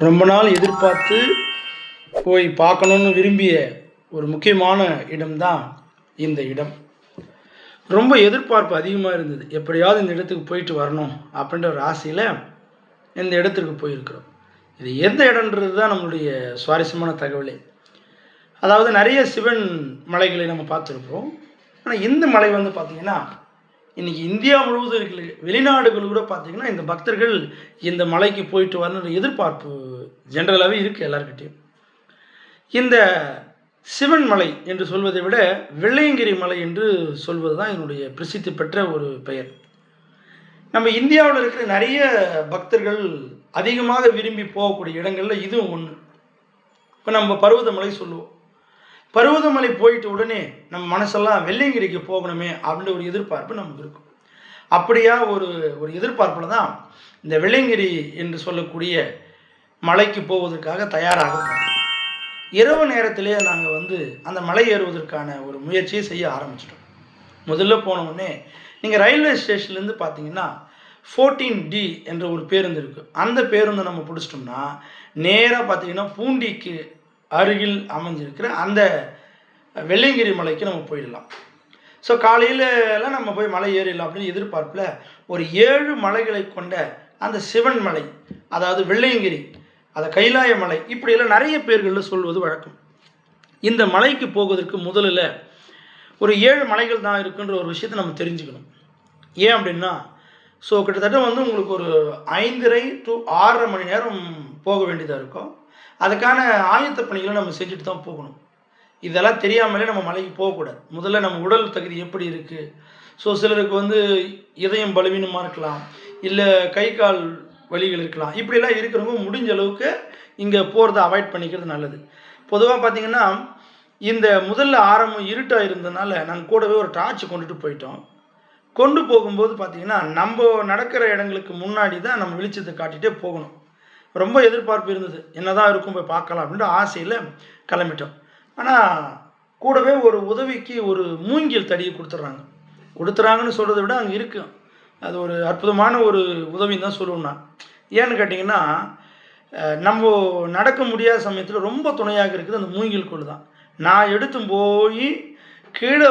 ரொம்ப நாள் எதிர்பார்த்து போய் பார்க்கணுன்னு விரும்பிய ஒரு முக்கியமான இடம்தான் இந்த இடம். ரொம்ப எதிர்பார்ப்பு அதிகமாக இருந்தது. எப்படியாவது இந்த இடத்துக்கு போயிட்டு வரணும் அப்படின்ற ஒரு ஆசையில் இந்த இடத்திற்கு போயிருக்கிறோம். இது எந்த இடம்ன்றது தான் நம்மளுடைய சுவாரஸ்யமான தகவலே. அதாவது நிறைய சிவன் மலைகளை நம்ம பார்த்துருப்போம். ஆனால் இந்த மலை வந்து பார்த்திங்கன்னா இன்றைக்கி இந்தியா முழுவதும் இருக்கிற வெளிநாடுகள் கூட பார்த்திங்கன்னா இந்த பக்தர்கள் இந்த மலைக்கு போயிட்டு வரணுன்ற எதிர்பார்ப்பு ஜென்ரலாகவே இருக்குது எல்லாருக்கிட்டையும். இந்த சிவன் மலை என்று சொல்வதை விட வெள்ளையங்கிரி மலை என்று சொல்வது தான் என்னுடைய பிரசித்தி பெற்ற ஒரு பெயர். நம்ம இந்தியாவில் இருக்கிற நிறைய பக்தர்கள் அதிகமாக விரும்பி போகக்கூடிய இடங்களில் இதுவும் ஒன்று. இப்போ நம்ம பர்வதமலை சொல்லுவோம். பர்வதமலை போயிட்டு உடனே நம்ம மனசெல்லாம் வெள்ளையங்கிரிக்கு போகணுமே அப்படின்ற ஒரு எதிர்பார்ப்பு நமக்கு இருக்கும். அப்படியா ஒரு எதிர்பார்ப்பில் தான் இந்த வெள்ளையங்கிரி என்று சொல்லக்கூடிய மலைக்கு போவதற்காக தயாராக இரவு நேரத்திலேயே நாங்கள் அந்த மலை ஏறுவதற்கான ஒரு முயற்சியை செய்ய ஆரம்பிச்சிட்டோம். முதல்ல போன உடனே நீங்கள் ரயில்வே ஸ்டேஷன்லேருந்து பார்த்தீங்கன்னா 14D என்ற ஒரு பேருந்து இருக்குது. அந்த பேருந்தை நம்ம பிடிச்சிட்டோம்னா நேராக பார்த்தீங்கன்னா பூண்டிக்கு அருகில் அமைஞ்சிருக்கிற அந்த வெள்ளையங்கிரி மலைக்கு நம்ம போயிடலாம். ஸோ காலையிலலாம் நம்ம போய் மலை ஏறிடலாம் அப்படின்னு எதிர்பார்ப்பில் ஒரு 7 மலைகளை கொண்ட அந்த சிவன் மலை, அதாவது வெள்ளையங்கிரி, அதை கைலாய மலை, இப்படியெல்லாம் நிறைய பேர்களில் சொல்வது வழக்கம். இந்த மலைக்கு போவதற்கு முதலில் ஒரு 7 மலைகள் தான் இருக்குன்ற ஒரு விஷயத்தை நம்ம தெரிஞ்சுக்கணும். ஏன் அப்படின்னா ஸோ கிட்டத்தட்ட உங்களுக்கு ஒரு 5:30 to 6:30 மணி நேரம் போக வேண்டியதாக இருக்கும். அதுக்கான ஆயத்த பணிகளை நம்ம செஞ்சுட்டு தான் போகணும். இதெல்லாம் தெரியாமலே நம்ம மலைக்கு போகக்கூடாது. முதல்ல நம்ம உடல் தகுதி எப்படி இருக்குது, ஸோ சிலருக்கு இதயம் பலவீனமாக இருக்கலாம், இல்லை கை கால் வலிகள் இருக்கலாம். இப்படிலாம் இருக்கிறவங்க முடிஞ்ச அளவுக்கு இங்கே போகிறத அவாய்ட் பண்ணிக்கிறது நல்லது. பொதுவாக பார்த்திங்கன்னா இந்த முதல்ல ஆரம்பம் இருட்டாக இருந்ததுனால நாங்கள் கூடவே ஒரு டார்ச் கொண்டுட்டு போயிட்டோம். கொண்டு போகும்போது பார்த்திங்கன்னா நம்ம நடக்கிற இடங்களுக்கு முன்னாடி தான் நம்ம வெளிச்சத்தை காட்டிகிட்டே போகணும். ரொம்ப எதிர்பார்ப்பு இருந்தது, என்ன தான் இருக்கும் போய் பார்க்கலாம் அப்படின்ற ஆசையில் கிளம்பிட்டோம். ஆனால் கூடவே ஒரு உதவிக்கு ஒரு மூங்கில் தடியை கொடுத்துட்றாங்கன்னு சொல்கிறத விட அங்கே இருக்கு. அது ஒரு அற்புதமான ஒரு உதவின்னு தான் சொல்லுவேன் நான். ஏன்னு கேட்டிங்கன்னா நம்ம நடக்க முடியாத சமயத்தில் ரொம்ப துணையாக இருக்குது அந்த மூங்கில் கோல் தான். நான் எடுத்து போய் கீழே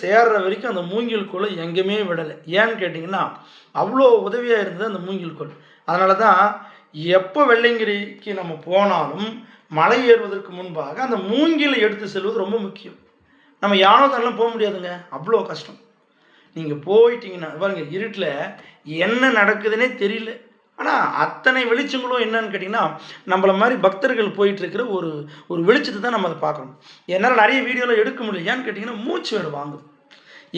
சேர்ற வரைக்கும் அந்த மூங்கில் கோலை எங்கேயுமே விடலை. ஏன்னு கேட்டிங்கன்னா அவ்வளோ உதவியாக இருந்தது அந்த மூங்கில் கோல். அதனால தான் எப்போ வெள்ளையங்கிரிக்கு நம்ம போனாலும் மலை ஏறுவதற்கு முன்பாக அந்த மூங்கிலை எடுத்து செல்வது ரொம்ப முக்கியம். நம்ம யானோ தானெலாம் போக முடியாதுங்க, அவ்வளோ கஷ்டம். நீங்கள் போயிட்டீங்கன்னா பாருங்கள், இருட்டில் என்ன நடக்குதுன்னே தெரியல. ஆனால் அத்தனை வெளிச்சங்களும் என்னன்னு கேட்டிங்கன்னா நம்மளை மாதிரி பக்தர்கள் போயிட்டுருக்கிற ஒரு வெளிச்சத்தை தான் நம்ம அதை பார்க்கணும். என்னால் நிறைய வீடியோலாம் எடுக்க முடியல. ஏன்னு கேட்டிங்கன்னா மூச்சு வேறு வாங்குது.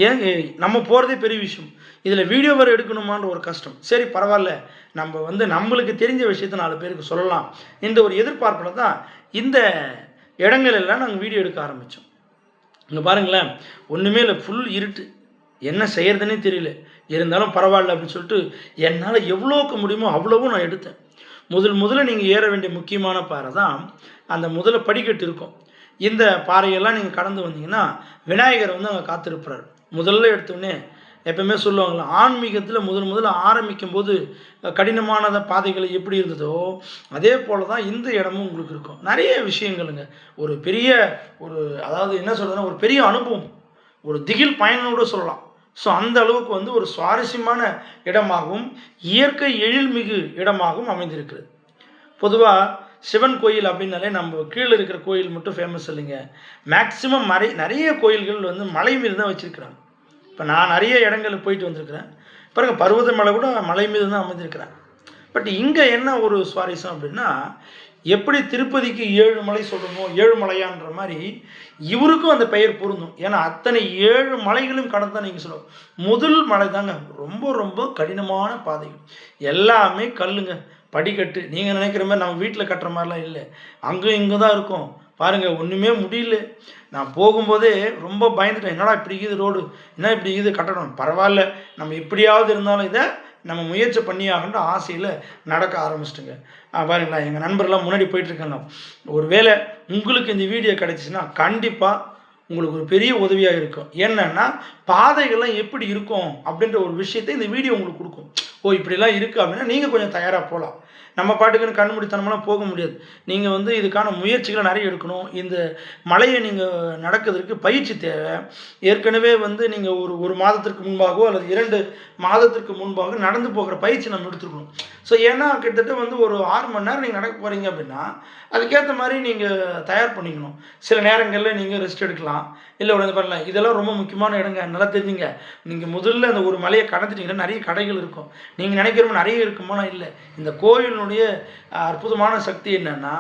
ஏங்க நம்ம போகிறதே பெரிய விஷயம், இதில் வீடியோ வேறு எடுக்கணுமான்ற ஒரு கஷ்டம். சரி பரவாயில்ல, நம்ம நம்மளுக்கு தெரிஞ்ச விஷயத்தை 4 பேருக்கு சொல்லலாம் இந்த ஒரு எதிர்பார்ப்பில் தான் இந்த இடங்கள் எல்லாம் நாங்கள் வீடியோ எடுக்க ஆரம்பித்தோம். இங்கே பாருங்களேன், ஒன்றுமே இல்லை, ஃபுல் இருட்டு, என்ன செய்கிறதுனே தெரியல. இருந்தாலும் பரவாயில்ல அப்படின்னு சொல்லிட்டு என்னால் எவ்வளோக்கு முடியுமோ அவ்வளவும் நான் எடுத்தேன். முதல்ல நீங்கள் ஏற வேண்டிய முக்கியமான பாறை தான் அந்த முதல்ல படிக்கட்டு இருக்கும். இந்த பாறையெல்லாம் நீங்கள் கடந்து வந்தீங்கன்னா விநாயகர் அங்கே காத்திருப்பார். முதல்ல எடுத்தோடனே எப்பவுமே சொல்லுவாங்களா, ஆன்மீகத்தில் முதல்ல ஆரம்பிக்கும் போது கடினமான பாதைகள் எப்படி இருந்ததோ அதே போல் தான் இந்த இடமும் உங்களுக்கு இருக்கும். நிறைய விஷயங்களுங்க, ஒரு பெரிய அதாவது என்ன சொல்கிறதுன்னா ஒரு பெரிய அனுபவம், ஒரு திகில் பயணம் கூட சொல்லலாம். ஸோ அந்த அளவுக்கு ஒரு சுவாரஸ்யமான இடமாகவும் இயற்கை எழில்மிகு இடமாகவும் அமைந்திருக்கிறது. பொதுவாக சிவன் கோயில் அப்படின்னாலே நம்ம கீழே இருக்கிற கோயில் மட்டும் ஃபேமஸ் இல்லைங்க. மேக்சிமம் நிறைய கோயில்கள் மலை மீது தான் வச்சுருக்கிறாங்க. இப்போ நான் நிறைய இடங்களுக்கு போயிட்டு வந்திருக்கிறேன். பாருங்கள், பர்வத மலை கூட மலை மீது தான் அமைஞ்சிருக்கிறேன். பட் இங்கே என்ன ஒரு சுவாரஸ்யம் அப்படின்னா, எப்படி திருப்பதிக்கு 7 மலை சொல்லணுமோ 7 மலையான்ற மாதிரி இவருக்கும் அந்த பெயர் பொருந்தும். ஏன்னா அத்தனை 7 மலைகளும் கடந்து தான் நீங்கள் சொல்லுவோம். முதல் மலை தாங்க ரொம்ப ரொம்ப கடினமான பாதைகள், எல்லாமே கல்லுங்க, படிக்கட்டு. நீங்கள் நினைக்கிற மாதிரி நம்ம வீட்டில் கட்டுற மாதிரிலாம் இல்லை, அங்கே இங்கே தான் இருக்கும். பாருங்கள், ஒன்றுமே முடியல. நான் போகும்போதே ரொம்ப பயந்துட்டேன், என்னடா இப்படி இருக்குது ரோடு, என்ன இப்படி இருக்குது கட்டணும், பரவாயில்ல நம்ம எப்படியாவது இருந்தாலும் இதை நம்ம முயற்சி பண்ணியாகன்ற ஆசையில் நடக்க ஆரம்பிச்சிட்டுங்க. பாருங்களா, எங்கள் நண்பர்கள்லாம் முன்னாடி போயிட்டுருக்காங்க. ஒரு வேளை உங்களுக்கு இந்த வீடியோ கிடச்சிச்சின்னா கண்டிப்பாக உங்களுக்கு ஒரு பெரிய உதவியாக இருக்கும். என்னென்னா பாதைகள்லாம் எப்படி இருக்கும் அப்படின்ற ஒரு விஷயத்தை இந்த வீடியோ உங்களுக்கு கொடுக்கும். ஓ இப்படிலாம் இருக்குது அப்படின்னா நீங்கள் கொஞ்சம் தயாராக போகலாம். நம்ம பாட்டுக்குன்னு கண்மூடித்தனமெல்லாம் போக முடியாது. நீங்கள் வந்து இதுக்கான முயற்சிகளை நிறைய எடுக்கணும். இந்த மலையை நீங்கள் நடக்கிறதுக்கு பயிற்சி தேவை. ஏற்கனவே வந்து நீங்கள் ஒரு மாதத்திற்கு முன்பாகவோ அல்லது 2 மாதத்திற்கு முன்பாக நடந்து போகிற பயிற்சி நம்ம எடுத்துக்கணும். ஸோ ஏன்னா கிட்டத்தட்ட வந்து ஒரு 6 மணி நேரம் நீங்கள் நடக்க போகிறீங்க அப்படின்னா அதுக்கேற்ற மாதிரி நீங்கள் தயார் பண்ணிக்கணும். சில நேரங்களில் நீங்கள் ரெஸ்ட் எடுக்கலாம், இல்லை உடனே பண்ணலாம். இதெல்லாம் ரொம்ப முக்கியமான இடங்க, நல்லா தெரிஞ்சுங்க. நீங்கள் முதல்ல அந்த ஒரு மலையை கடந்துட்டீங்கன்னா நிறைய கடைகள் இருக்கும். நீங்கள் நினைக்கிற மாதிரி நிறைய இருக்குமானா இல்லை. இந்த கோயிலினுடைய அற்புதமான சக்தி என்னென்னா,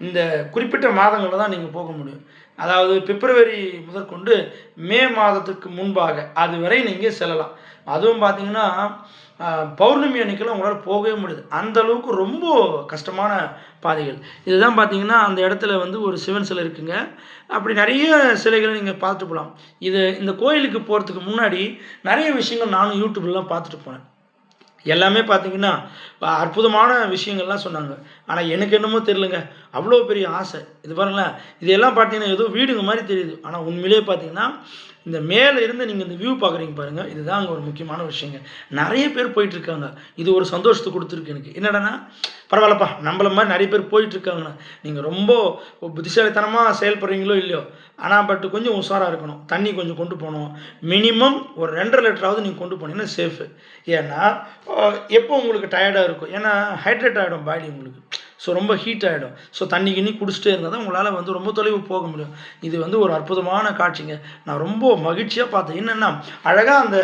இந்த குறிப்பிட்ட மாதங்களில் தான் நீங்கள் போக முடியும். அதாவது பிப்ரவரி முதற்கொண்டு மே மாதத்துக்கு முன்பாக அதுவரை நீங்கள் செல்லலாம். அதுவும் பார்த்தீங்கன்னா பௌர்ணமி அன்னைக்கெல்லாம் உங்களால் போகவே முடியாது. அந்த அளவுக்கு ரொம்ப கஷ்டமான பாதைகள். இதுதான் பார்த்தீங்கன்னா அந்த இடத்துல வந்து ஒரு சிவன் சிலை இருக்குங்க. அப்படி நிறைய சிலைகளை நீங்கள் பார்த்துட்டு போகலாம். இந்த கோயிலுக்கு போகிறதுக்கு முன்னாடி நிறைய விஷயங்கள் நானும் யூடியூப்லாம் பார்த்துட்டு போனேன். எல்லாமே பார்த்தீங்கன்னா அற்புதமான விஷயங்கள்லாம் சொன்னாங்க. ஆனால் எனக்கு என்னமோ தெரியலங்க, அவ்வளோ பெரிய ஆசை. இது பாருங்களேன், இதெல்லாம் பார்த்தீங்கன்னா ஏதோ வீடுங்க மாதிரி தெரியுது. ஆனால் உண்மையிலே பார்த்தீங்கன்னா இந்த மேலே இருந்து நீங்கள் இந்த வியூ பார்க்குறீங்க பாருங்கள், இதுதான் அங்கே ஒரு முக்கியமான விஷயங்க. நிறைய பேர் போயிட்டுருக்காங்க. இது ஒரு சந்தோஷத்தை கொடுத்துருக்கு எனக்கு. என்னடான்னா, பரவாயில்லப்பா நம்மள மாதிரி நிறைய பேர் போயிட்டுருக்காங்கண்ணா. நீங்கள் ரொம்ப புத்திசாலித்தனமாக செயல்படுறீங்களோ இல்லையோ, ஆனால் கொஞ்சம் உஷாராக இருக்கணும். தண்ணி கொஞ்சம் கொண்டு போகணும். மினிமம் ஒரு 2.5 லிட்டராவது நீங்கள் கொண்டு போனீங்கன்னா சேஃபு. ஏன்னா எப்போ உங்களுக்கு டயர்டாக இருக்கும், ஏன்னா ஹைட்ரேட் ஆகிடும் பாடி உங்களுக்கு. ஸோ ரொம்ப ஹீட் ஆகிடும். ஸோ தண்ணி கிண்ணி குடிச்சிட்டே இருந்தால் தான் உங்களால் வந்து ரொம்ப தொலைவு போக முடியும். இது வந்து ஒரு அற்புதமான காட்சிங்க. நான் ரொம்ப மகிழ்ச்சியாக பார்த்தேன். என்னென்னா அழகாக அந்த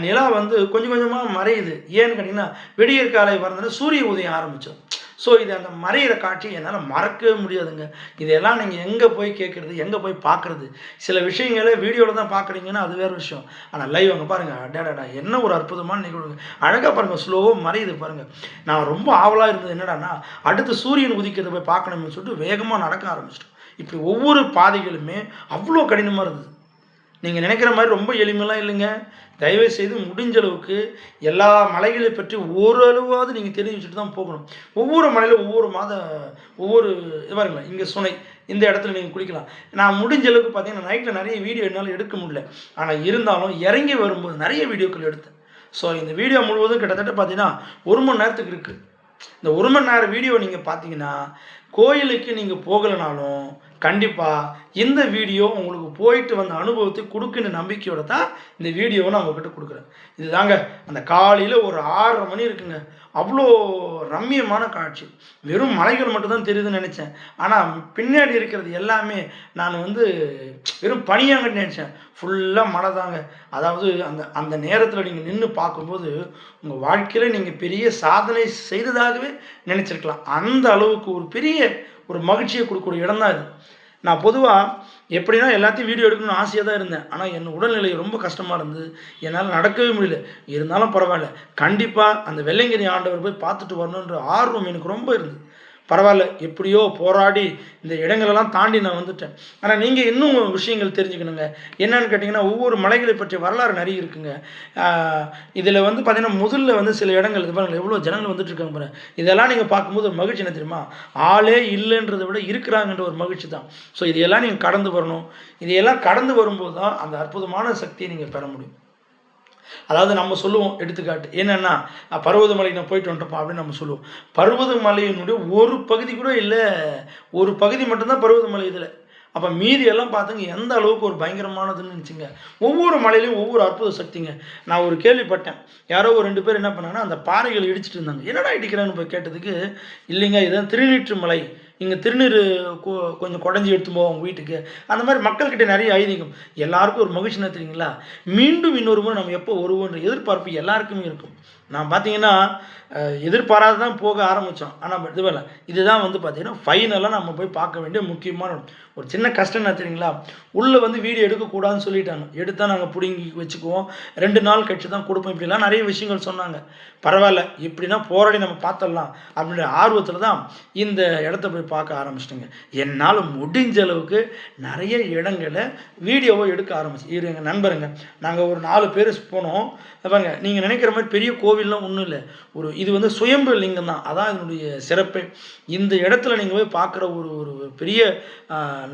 நிலா வந்து கொஞ்சம் கொஞ்சமாக மறையுது. ஏன்னு கேட்டிங்கன்னா விடியற் காலை வரதுனால சூரிய உதயம் ஆரம்பித்தோம். ஸோ இது அந்த மறையிற காட்சி என்னால் மறக்கவே முடியாதுங்க. இதெல்லாம் நீங்கள் எங்கே போய் கேட்குறது, எங்கே போய் பார்க்குறது? சில விஷயங்களே வீடியோவில் தான் பார்க்குறீங்கன்னா அது வேறு விஷயம். ஆனால் லைவ் அங்கே பாருங்கள், அடாடா என்ன ஒரு அற்புதமான நிகழ்வுங்க. அழகாக பாருங்கள், ஸ்லோவாக மறையுது பாருங்கள். நான் ரொம்ப ஆவலாக இருந்தது என்னடான்னா, அடுத்து சூரியன் உதிக்கிறத போய் பார்க்கணும்னு சொல்லிட்டு வேகமாக நடக்க ஆரம்பிச்சிட்டோம். இப்படி ஒவ்வொரு பாதைகளுமே அவ்வளோ கடினமாக இருந்தது. நீங்கள் நினைக்கிற மாதிரி ரொம்ப எளிமையெல்லாம் இல்லைங்க. தயவுசெய்து முடிஞ்ச அளவுக்கு எல்லா மலைகளை பற்றி ஓரளவாவது நீங்கள் தெரிஞ்சு வச்சுட்டு தான் போகணும். ஒவ்வொரு மலையில் ஒவ்வொரு இது பாருங்களேன், இங்கே சுனை, இந்த இடத்துல நீங்கள் குளிக்கலாம். நான் முடிஞ்ச அளவுக்கு பார்த்தீங்கன்னா நைட்டில் நிறைய வீடியோ என்னால் எடுக்க முடியல. ஆனால் இருந்தாலும் இறங்கி வரும்போது நிறைய வீடியோக்கள் எடுத்தேன். ஸோ இந்த வீடியோ முழுவதும் கிட்டத்தட்ட பார்த்தீங்கன்னா 1 மணி நேரத்துக்கு இருக்குது. இந்த 1 மணி நேரம் வீடியோ நீங்கள் பார்த்தீங்கன்னா கோயிலுக்கு நீங்கள் போகலைனாலும் கண்டிப்பாக இந்த வீடியோ உங்களுக்கு போயிட்டு வந்த அனுபவத்தை கொடுக்குன்ற நம்பிக்கையோடு தான் இந்த வீடியோவை நான் உங்கள்கிட்ட கொடுக்குறேன். இதுதாங்க அந்த காலையில் ஒரு 6:30 மணி இருக்குங்க. அவ்வளோ ரம்மியமான காட்சி. வெறும் மலைகள் மட்டும்தான் தெரியுதுன்னு நினச்சேன். ஆனால் பின்னாடி இருக்கிறது எல்லாமே நான் வந்து வெறும் பனியாங்கன்னு நினச்சேன். ஃபுல்லாக மழை தாங்க. அதாவது அந்த நேரத்தில் நீங்கள் நின்று பார்க்கும்போது உங்கள் வாழ்க்கையில் நீங்கள் பெரிய சாதனை செய்ததாகவே நினச்சிருக்கலாம். அந்த அளவுக்கு ஒரு பெரிய மகிழ்ச்சியை கொடுக்கக்கூடிய இடம் தான் இது. நான் பொதுவாக எப்படின்னா எல்லாத்தையும் வீடியோ எடுக்கணும்னு ஆசையாக தான் இருந்தேன். ஆனால் என் உடல்நிலை ரொம்ப கஷ்டமாக இருந்தது. என்னால் நடக்கவே முடியல. இருந்தாலும் பரவாயில்ல, கண்டிப்பாக அந்த வெள்ளையங்கிரி ஆண்டவர் போய் பார்த்துட்டு வரணுன்ற ஆர்வம் எனக்கு ரொம்ப இருந்தது. பரவாயில்ல, எப்படியோ போராடி இந்த இடங்களெல்லாம் தாண்டி நான் வந்துட்டேன். ஆனால் நீங்கள் இன்னும் விஷயங்கள் தெரிஞ்சுக்கணுங்க. என்னன்னு கேட்டிங்கன்னா ஒவ்வொரு மலைகளை பற்றிய வரலாறு நிறைய இருக்குங்க. இதில் வந்து பார்த்திங்கன்னா முதல்ல வந்து சில இடங்கள் இது பாருங்கள், எவ்வளோ ஜனங்கள் வந்துட்டு இருக்காங்க பாருங்கள். இதெல்லாம் நீங்கள் பார்க்கும்போது ஒரு மகிழ்ச்சி என்ன தெரியுமா? ஆளே இல்லைன்றதை விட இருக்கிறாங்கன்ற ஒரு மகிழ்ச்சி தான். ஸோ இதையெல்லாம் நீங்கள் கடந்து வரணும். இதையெல்லாம் கடந்து வரும்போது தான் அந்த அற்புதமான சக்தியை நீங்கள் பெற முடியும். அதாவது நம்ம சொல்லுவோம், எடுத்துக்காட்டு என்னென்னா பர்வதமலை நான் போயிட்டு வந்துட்டோம்ப்பா அப்படின்னு நம்ம சொல்லுவோம். பர்வதமலையினுடைய ஒரு பகுதி கூட இல்லை, ஒரு பகுதி மட்டும்தான் பர்வதமலை. இதில் அப்போ மீதி எல்லாம் பார்த்துங்க எந்த அளவுக்கு ஒரு பயங்கரமானதுன்னு நினச்சிங்க. ஒவ்வொரு மலையிலையும் ஒவ்வொரு அற்புத சக்திங்க. நான் ஒரு கேள்விப்பட்டேன், யாரோ ஒரு 2 பேர் என்ன பண்ணாங்கன்னா அந்த பாறைகள் இடிச்சிட்டு இருந்தாங்க. என்னடா இடிக்கிறான்னு போய் கேட்டதுக்கு, இல்லைங்க இதுதான் திருநீற்று மலை, இங்கே திருநீர் கொஞ்சம் குடஞ்சி எடுத்து போவோம் உங்கள் வீட்டுக்கு. அந்த மாதிரி மக்கள்கிட்ட நிறைய ஐதீகம். எல்லாருக்கும் ஒரு மகிழ்ச்சி என்ன தெரியுங்களா? மீண்டும் இன்னொரு முறை நம்ம எப்போ வருவோன்ற எதிர்பார்ப்பு எல்லாருக்குமே இருக்கும். நான் பார்த்தீங்கன்னா எதிர்பாராது தான் போக ஆரம்பித்தோம். ஆனால் இதுதான் வந்து பார்த்தீங்கன்னா ஃபைனலாக நம்ம போய் பார்க்க வேண்டிய முக்கியமான ஒரு சின்ன கஷ்டம் என்ன தெரியுங்களா? உள்ளே வந்து வீடியோ எடுக்கக்கூடாதுன்னு சொல்லிட்டாங்க. எடுத்தால் நாங்கள் பிடுங்கி வச்சுக்குவோம், 2 நாள் கழிச்சு தான் கொடுப்போம், இப்படிலாம் நிறைய விஷயங்கள் சொன்னாங்க. பரவாயில்ல, இப்படின்னா போராடி நம்ம பார்த்துடலாம் அப்படின்ற ஆர்வத்தில் தான் இந்த இடத்த போய் பார்க்க ஆரம்பிச்சிட்டேங்க. என்னால் முடிஞ்ச அளவுக்கு நிறைய இடங்களை வீடியோவை எடுக்க ஆரம்பிச்சு. எங்கள் நண்பருங்க, நாங்கள் ஒரு 4 பேர் போனோம். பாருங்க, நீங்கள் நினைக்கிற மாதிரி பெரிய கோவில் கோவில்லாம் ஒன்றும் இல்லை, இது வந்து சுயம்பு லிங்கம் தான். அதான் இதனுடைய சிறப்பே. இந்த இடத்துல நீங்கள் போய் பார்க்குற ஒரு ஒரு பெரிய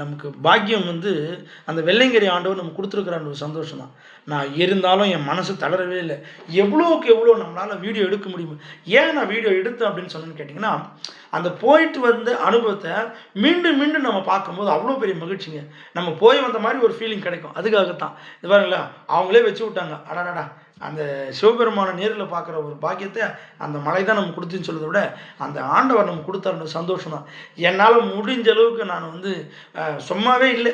நமக்கு பாக்கியம் வந்து அந்த வெள்ளையங்கிரி ஆண்டவர் நம்ம கொடுத்துருக்குறான்ற ஒரு சந்தோஷம் தான். நான் இருந்தாலும் என் மனசு தளரவே இல்லை. எவ்வளோக்கு எவ்வளோ நம்மளால் வீடியோ எடுக்க முடியும். ஏன் நான் வீடியோ எடுத்தேன் அப்படின்னு சொன்னேன்னு கேட்டிங்கன்னா, அந்த போயிட்டு வந்த அனுபவத்தை மீண்டும் மீண்டும் நம்ம பார்க்கும்போது அவ்வளோ பெரிய மகிழ்ச்சிங்க. நம்ம போய் வந்த மாதிரி ஒரு ஃபீலிங் கிடைக்கும். அதுக்காகத்தான் இது பாருங்களா, அவங்களே வச்சு விட்டாங்க. அடாடா, அந்த சிவபெருமானை நேரில் பார்க்குற ஒரு பாக்கியத்தை அந்த மலை தான் நம்ம கொடுத்துன்னு சொல்கிறத விட அந்த ஆண்டவர் நம்ம கொடுத்தாருன்ற சந்தோஷம் தான். என்னால் முடிஞ்ச அளவுக்கு நான் வந்து சும்மாவே இல்லை.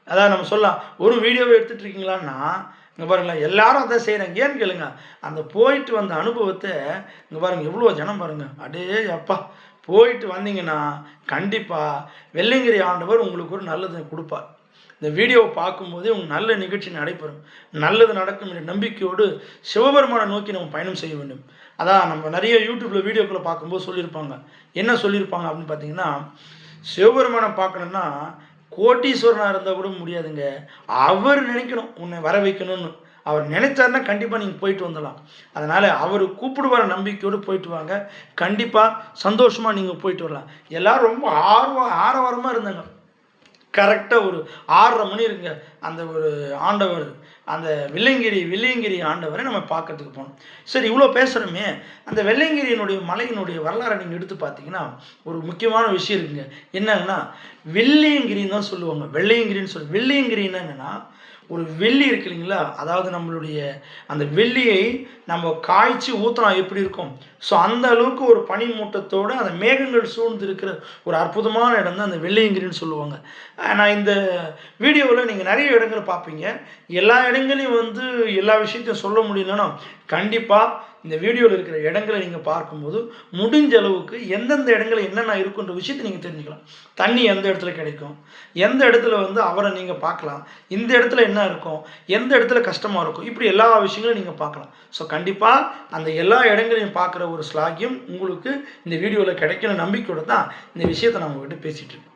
அதான் நம்ம சொல்லலாம், ஒரு வீடியோவை எடுத்துகிட்டு இருக்கீங்களான்னா இங்கே பாருங்களேன், எல்லாரும் அதான் செய்கிறாங்க. ஏன்னு கேளுங்க, அந்த போயிட்டு வந்த அனுபவத்தை இங்கே பாருங்கள், எவ்வளோ ஜனம் பாருங்கள். அடே அப்பா, போயிட்டு வந்தீங்கன்னா கண்டிப்பாக வெள்ளையங்கிரி ஆண்டவர் உங்களுக்கு ஒரு நல்லது கொடுப்பார். இந்த வீடியோவை பார்க்கும்போதே உங்களுக்கு நல்ல நிகழ்ச்சி நடைபெறும், நல்லது நடக்கும் என்ற நம்பிக்கையோடு சிவபெருமானை நோக்கி நம்ம பயணம் செய்ய வேண்டும். அதான் நம்ம நிறைய யூடியூப்பில் வீடியோக்களை பார்க்கும்போது சொல்லியிருப்பாங்க. என்ன சொல்லியிருப்பாங்க அப்படின்னு பார்த்தீங்கன்னா, சிவபெருமானை பார்க்கணுன்னா கோட்டீஸ்வரனாக இருந்தால் கூட முடியாதுங்க, அவர் நினைக்கணும் உன்னை வர வைக்கணும்னு. அவர் நினைச்சாருன்னா கண்டிப்பாக நீங்கள் போயிட்டு வந்துடலாம். அதனால் அவர் கூப்பிடுவார நம்பிக்கையோடு போயிட்டு வாங்க. கண்டிப்பாக சந்தோஷமாக நீங்கள் போயிட்டு வரலாம். எல்லோரும் ரொம்ப ஆரவாரமாக இருந்தாங்க. கரெக்டாக ஒரு 6:30 மணி இருக்குங்க, அந்த ஒரு ஆண்டவர், அந்த வெள்ளையங்கிரி ஆண்டவரை நம்ம பார்க்கறதுக்கு போனோம். சரி, இவ்வளோ பேசுகிறோமே, அந்த வெள்ளையங்கிரியினுடைய மலையினுடைய வரலாறை நீங்கள் எடுத்து பார்த்தீங்கன்னா ஒரு முக்கியமான விஷயம் இருக்குங்க. என்னங்கன்னா, வெள்ளையங்கிரின்னு தான் சொல்லுவாங்க. வெள்ளையங்கிரின்னா என்னென்னா, ஒரு வெள்ளி இருக்கு இல்லைங்களா, அதாவது நம்மளுடைய அந்த வெள்ளியை நம்ம காய்ச்சி ஊற்றினா எப்படி இருக்கும், ஸோ அந்த அளவுக்கு ஒரு பனிமூட்டத்தோடு அந்த மேகங்கள் சூழ்ந்து இருக்கிற ஒரு அற்புதமான இடம் தான் அந்த வெள்ளையங்கிரின்னு சொல்லுவாங்க. நான் இந்த வீடியோவில் நீங்கள் நிறைய இடங்களை பார்ப்பீங்க. எல்லா இடங்களையும் வந்து எல்லா விஷயத்தையும் சொல்ல முடியலன்னா கண்டிப்பாக இந்த வீடியோவில் இருக்கிற இடங்களை நீங்கள் பார்க்கும்போது முடிஞ்ச அளவுக்கு எந்தெந்த இடங்களில் என்னென்ன இருக்குன்ற விஷயத்தை நீங்கள் தெரிஞ்சுக்கலாம். தண்ணி எந்த இடத்துல கிடைக்கும், எந்த இடத்துல வந்து அவரை நீங்கள் பார்க்கலாம், இந்த இடத்துல என்ன இருக்கும், எந்த இடத்துல கஷ்டமாக இருக்கும், இப்படி எல்லா விஷயங்களும் நீங்கள் பார்க்கலாம். ஸோ கண்டிப்பாக அந்த எல்லா இடங்களையும் பார்க்குற ஒரு ஸ்லாகியம் உங்களுக்கு இந்த வீடியோவில் கிடைக்கிற நம்பிக்கையோடு தான் இந்த விஷயத்தை நான் உங்கள்கிட்ட பேசிகிட்டு இருக்கேன்.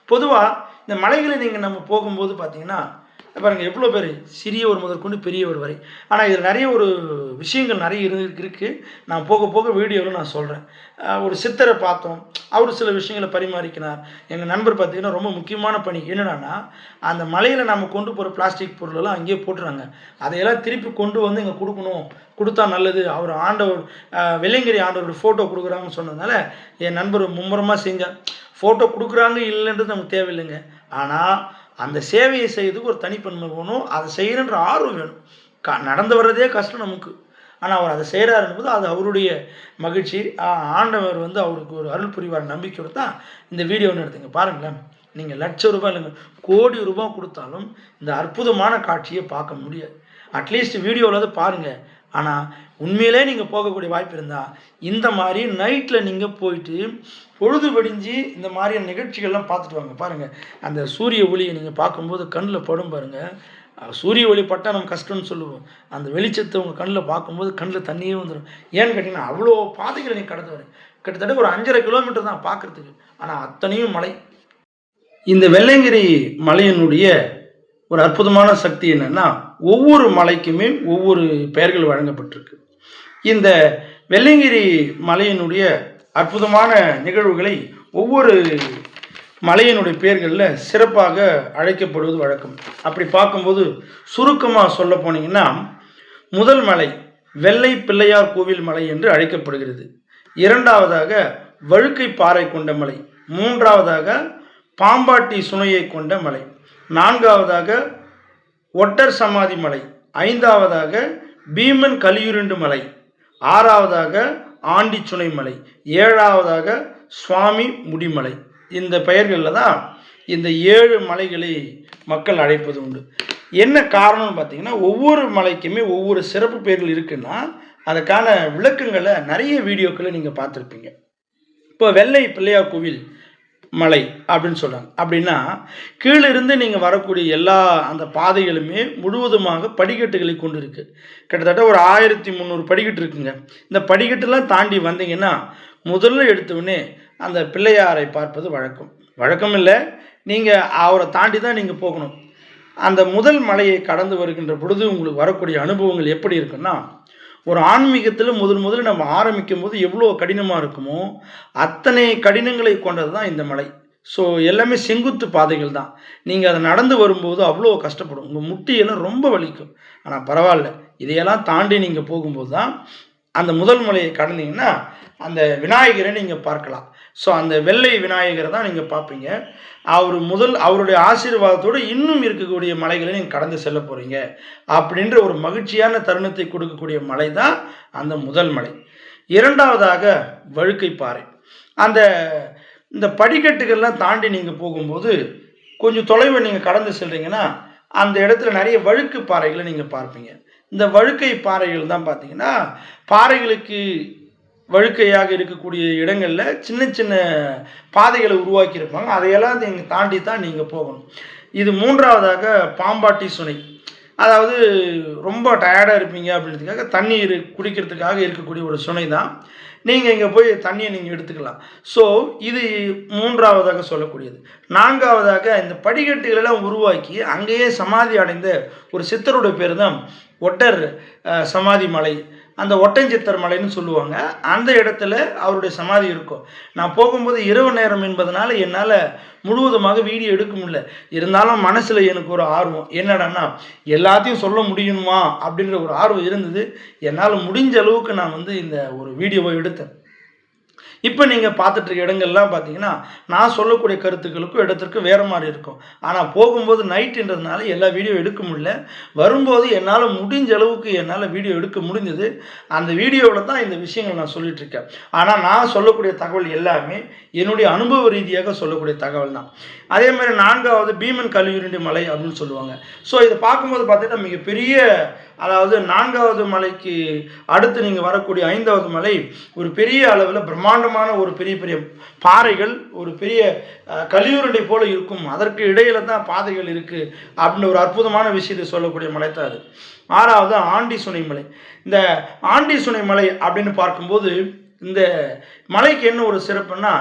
பொதுவாக இந்த மலைகளை நீங்கள் நம்ம போகும்போது பார்த்தீங்கன்னா பாருங்கள், எவ்வளோ பேர் சிறியவர் முதற்கொண்டு பெரியவர் வரை. ஆனால் இதில் நிறைய ஒரு விஷயங்கள் நிறைய இருக்குது. நான் போக போக வீடியோவில் நான் சொல்கிறேன். ஒரு சித்தரை பார்த்தோம், அவர் சில விஷயங்களை பரிமாறிக்கினார். எங்கள் நண்பர் பார்த்திங்கன்னா ரொம்ப முக்கியமான பணி என்னென்னா, அந்த மலையில் நம்ம கொண்டு போகிற பிளாஸ்டிக் பொருளெல்லாம் அங்கேயே போட்டுறாங்க. அதையெல்லாம் திருப்பி கொண்டு வந்து இங்கே கொடுக்கணும், கொடுத்தா நல்லது. அவர் ஆண்டவர் வெள்ளையங்கிரி ஆண்டவர் ஃபோட்டோ கொடுக்குறாங்கன்னு சொன்னதுனால என் நண்பர் மும்முரமாக செஞ்சார். ஃபோட்டோ கொடுக்குறாங்க இல்லைன்றது நமக்கு தேவையில்லைங்க, ஆனால் அந்த சேவையை செய்யறதுக்கு ஒரு தனிப்பன்மை வேணும், அதை செய்யணுன்ற ஆர்வம் வேணும். நடந்து வர்றதே கஷ்டம் நமக்கு, ஆனால் அவர் அதை செய்கிறாருன்றது அது அவருடைய மகிழ்ச்சி. ஆண்டவர் வந்து அவருக்கு ஒரு அருள் புரிவார் நம்பிக்கையோடு தான் இந்த வீடியோன்னு எடுத்துங்க. பாருங்களேன், நீங்கள் லட்சம் ரூபாய் இல்லைங்க, கோடி ரூபாய் கொடுத்தாலும் இந்த அற்புதமான காட்சியை பார்க்க முடியாது. அட்லீஸ்ட் வீடியோவில் பாருங்கள். ஆனால் உண்மையிலே நீங்கள் போகக்கூடிய வாய்ப்பு இருந்தால் இந்த மாதிரி நைட்டில் நீங்கள் போயிட்டு பொழுது வெடிஞ்சு இந்த மாதிரியான நிகழ்ச்சிகள்லாம் பார்த்துட்டு வாங்க. பாருங்கள், அந்த சூரிய ஒளியை நீங்கள் பார்க்கும்போது கண்ணில் படும் பாருங்கள். சூரிய ஒளி பட்டால் நம்ம கஷ்டம்னு சொல்லுவோம். அந்த வெளிச்சத்தை உங்கள் கண்ணில் பார்க்கும்போது கண்ணில் தண்ணியே வந்துடும். ஏன்னு கேட்டிங்கன்னா அவ்வளோ பாதைகளை நீங்கள் கடந்து வரும். கிட்டத்தட்ட ஒரு 5.5 கிலோமீட்டர் தான் பார்க்குறதுக்கு, ஆனால் அத்தனையும் மலை. இந்த வெள்ளையங்கிரி மலையினுடைய ஒரு அற்புதமான சக்தி என்னென்னா, ஒவ்வொரு மலைக்குமே ஒவ்வொரு பெயர்கள் வழங்கப்பட்டிருக்கு. இந்த வெள்ளையங்கிரி மலையினுடைய அற்புதமான நிகழ்வுகளை ஒவ்வொரு மலையினுடைய பெயர்களில் சிறப்பாக அழைக்கப்படுவது வழக்கம். அப்படி பார்க்கும்போது சுருக்கமாக சொல்ல போனீங்கன்னா, முதல் மலை வெள்ளை பிள்ளையார் கோவில் மலை என்று அழைக்கப்படுகிறது. இரண்டாவதாக வழுக்கை பாறை கொண்ட மலை. மூன்றாவதாக பாம்பாட்டி சுனையை கொண்ட மலை. நான்காவதாக ஒட்டர் சமாதி மலை. ஐந்தாவதாக பீமன் கலியுருண்டு மலை. ஆறாவதாக ஆண்டிச்சுனை மலை. ஏழாவதாக சுவாமி முடிமலை. இந்த பெயர்களில் தான் இந்த 7 மலைகளை மக்கள் அழைப்பது உண்டு. என்ன காரணம்னு பார்த்தீங்கன்னா, ஒவ்வொரு மலைக்குமே ஒவ்வொரு சிறப்பு பெயர்கள் இருக்குன்னா அதுக்கான விளக்கங்களை நிறைய வீடியோக்களை நீங்கள் பார்த்துருப்பீங்க. இப்போ வெள்ளை பிள்ளையார் கோவில் மலை அப்படின்னு சொல்கிறாங்க. அப்படின்னா கீழே இருந்து நீங்கள் வரக்கூடிய எல்லா அந்த பாதைகளுமே முழுவதுமாக படிக்கட்டுகளை கொண்டு இருக்குது. கிட்டத்தட்ட ஒரு 1300 படிக்கட்டு இருக்குங்க. இந்த படிக்கட்டுலாம் தாண்டி வந்தீங்கன்னா முதல்ல எடுத்தவுடனே அந்த பிள்ளையாரை பார்ப்பது வழக்கம் இல்லை, நீங்கள் அவரை தாண்டி தான் நீங்கள் போகணும். அந்த முதல் மலையை கடந்து வருகின்ற பொழுது உங்களுக்கு வரக்கூடிய அனுபவங்கள் எப்படி இருக்குன்னா, ஒரு ஆன்மீகத்தில் முதல்ல நம்ம ஆரம்பிக்கும் போது எவ்வளோ கடினமாக இருக்குமோ அத்தனை கடினங்களை கொண்டது தான் இந்த மலை. ஸோ எல்லாமே செங்குத்து பாதைகள் தான். நீங்கள் அதை நடந்து வரும்போது அவ்வளோ கஷ்டப்படும், உங்கள் முட்டியெல்லாம் ரொம்ப வலிக்கும். ஆனால் பரவாயில்ல, இதையெல்லாம் தாண்டி நீங்கள் போகும்போது தான் அந்த முதல் மலையை கடந்தீங்கன்னா அந்த விநாயகரை நீங்கள் பார்க்கலாம். ஸோ அந்த வெள்ளை விநாயகரை தான் நீங்கள் பார்ப்பீங்க. அவருடைய ஆசீர்வாதத்தோடு இன்னும் இருக்கக்கூடிய மலைகளை நீங்கள் கடந்து செல்ல போகிறீங்க அப்படின்ற ஒரு மகிழ்ச்சியான தருணத்தை கொடுக்கக்கூடிய மலை தான் அந்த முதல் மலை. இரண்டாவதாக வழுக்கை பாறை. இந்த படிக்கட்டுகள்லாம் தாண்டி நீங்கள் போகும்போது கொஞ்சம் தொலைவை நீங்கள் கடந்து செல்றீங்கன்னா அந்த இடத்துல நிறைய வழுக்கு பாறைகளை நீங்கள் பார்ப்பீங்க. இந்த வழுக்கை பாறைகள் தான் பார்த்தீங்கன்னா பாறைகளுக்கு வழுக்கையாக இருக்கக்கூடிய இடங்களில் சின்ன சின்ன பாதைகளை உருவாக்கியிருப்பாங்க. அதையெல்லாம் நீங்கள் தாண்டி தான் நீங்கள் போகணும். இது மூன்றாவதாக பாம்பாட்டி சுனை. அதாவது ரொம்ப டயர்டாக இருப்பீங்க அப்படின்றதுக்காக தண்ணீர் குடிக்கிறதுக்காக இருக்கக்கூடிய ஒரு சுனை தான். நீங்கள் இங்கே போய் தண்ணியை நீங்கள் எடுத்துக்கலாம். ஸோ இது மூன்றாவதாக சொல்லக்கூடியது. நான்காவதாக இந்த படிக்கட்டுகளெல்லாம் உருவாக்கி அங்கேயே சமாதி அடைந்த ஒரு சித்தருடைய பேர் தான் ஒட்டர் சமாதி மலை. அந்த ஒட்டஞ்சித்தர் மலைன்னு சொல்லுவாங்க. அந்த இடத்துல அவருடைய சமாதி இருக்கும். நான் போகும்போது இரவு நேரம் என்பதனால என்னால் முழுவதுமாக வீடியோ எடுக்க முடியல. இருந்தாலும் மனசில் எனக்கு ஒரு ஆர்வம் என்னடான்னா எல்லாத்தையும் சொல்ல முடியுமா அப்படின்ற ஒரு ஆர்வம் இருந்தது. என்னால் முடிஞ்ச அளவுக்கு நான் இந்த ஒரு வீடியோவை எடுத்தேன். இப்போ நீங்கள் பார்த்துட்டு இருக்க இடங்கள்லாம் பார்த்தீங்கன்னா நான் சொல்லக்கூடிய கருத்துக்களுக்கும் இடத்திற்கும் வேறு மாதிரி இருக்கும். ஆனால் போகும்போது நைட்டுன்றதுனால எல்லா வீடியோ எடுக்க முடியல. வரும்போது என்னால் முடிஞ்ச அளவுக்கு என்னால் வீடியோ எடுக்க முடிஞ்சது. அந்த வீடியோவில் தான் இந்த விஷயங்கள் நான் சொல்லிகிட்டு இருக்கேன். ஆனால் நான் சொல்லக்கூடிய தகவல் எல்லாமே என்னுடைய அனுபவ ரீதியாக சொல்லக்கூடிய தகவல் தான். அதே மாதிரி நான்காவது பீமன் கலியுருண்டி மலை அப்படின்னு சொல்லுவாங்க. ஸோ இதை பார்க்கும்போது பார்த்தீங்கன்னா மிகப்பெரிய, அதாவது நான்காவது மலைக்கு அடுத்து நீங்கள் வரக்கூடிய ஐந்தாவது மலை ஒரு பெரிய அளவில் பிரம்மாண்டமான ஒரு பெரிய பெரிய பாறைகள், ஒரு பெரிய கலியுருண்டை போல இருக்கும். அதற்கு இடையில தான் பாதைகள் இருக்குது அப்படின்னு ஒரு அற்புதமான விஷயத்தை சொல்லக்கூடிய மலை தான் அது. ஆறாவது ஆண்டி சுனை மலை. இந்த ஆண்டி சுனை மலை அப்படின்னு பார்க்கும்போது இந்த மலைக்கு என்ன ஒரு சிறப்புன்னா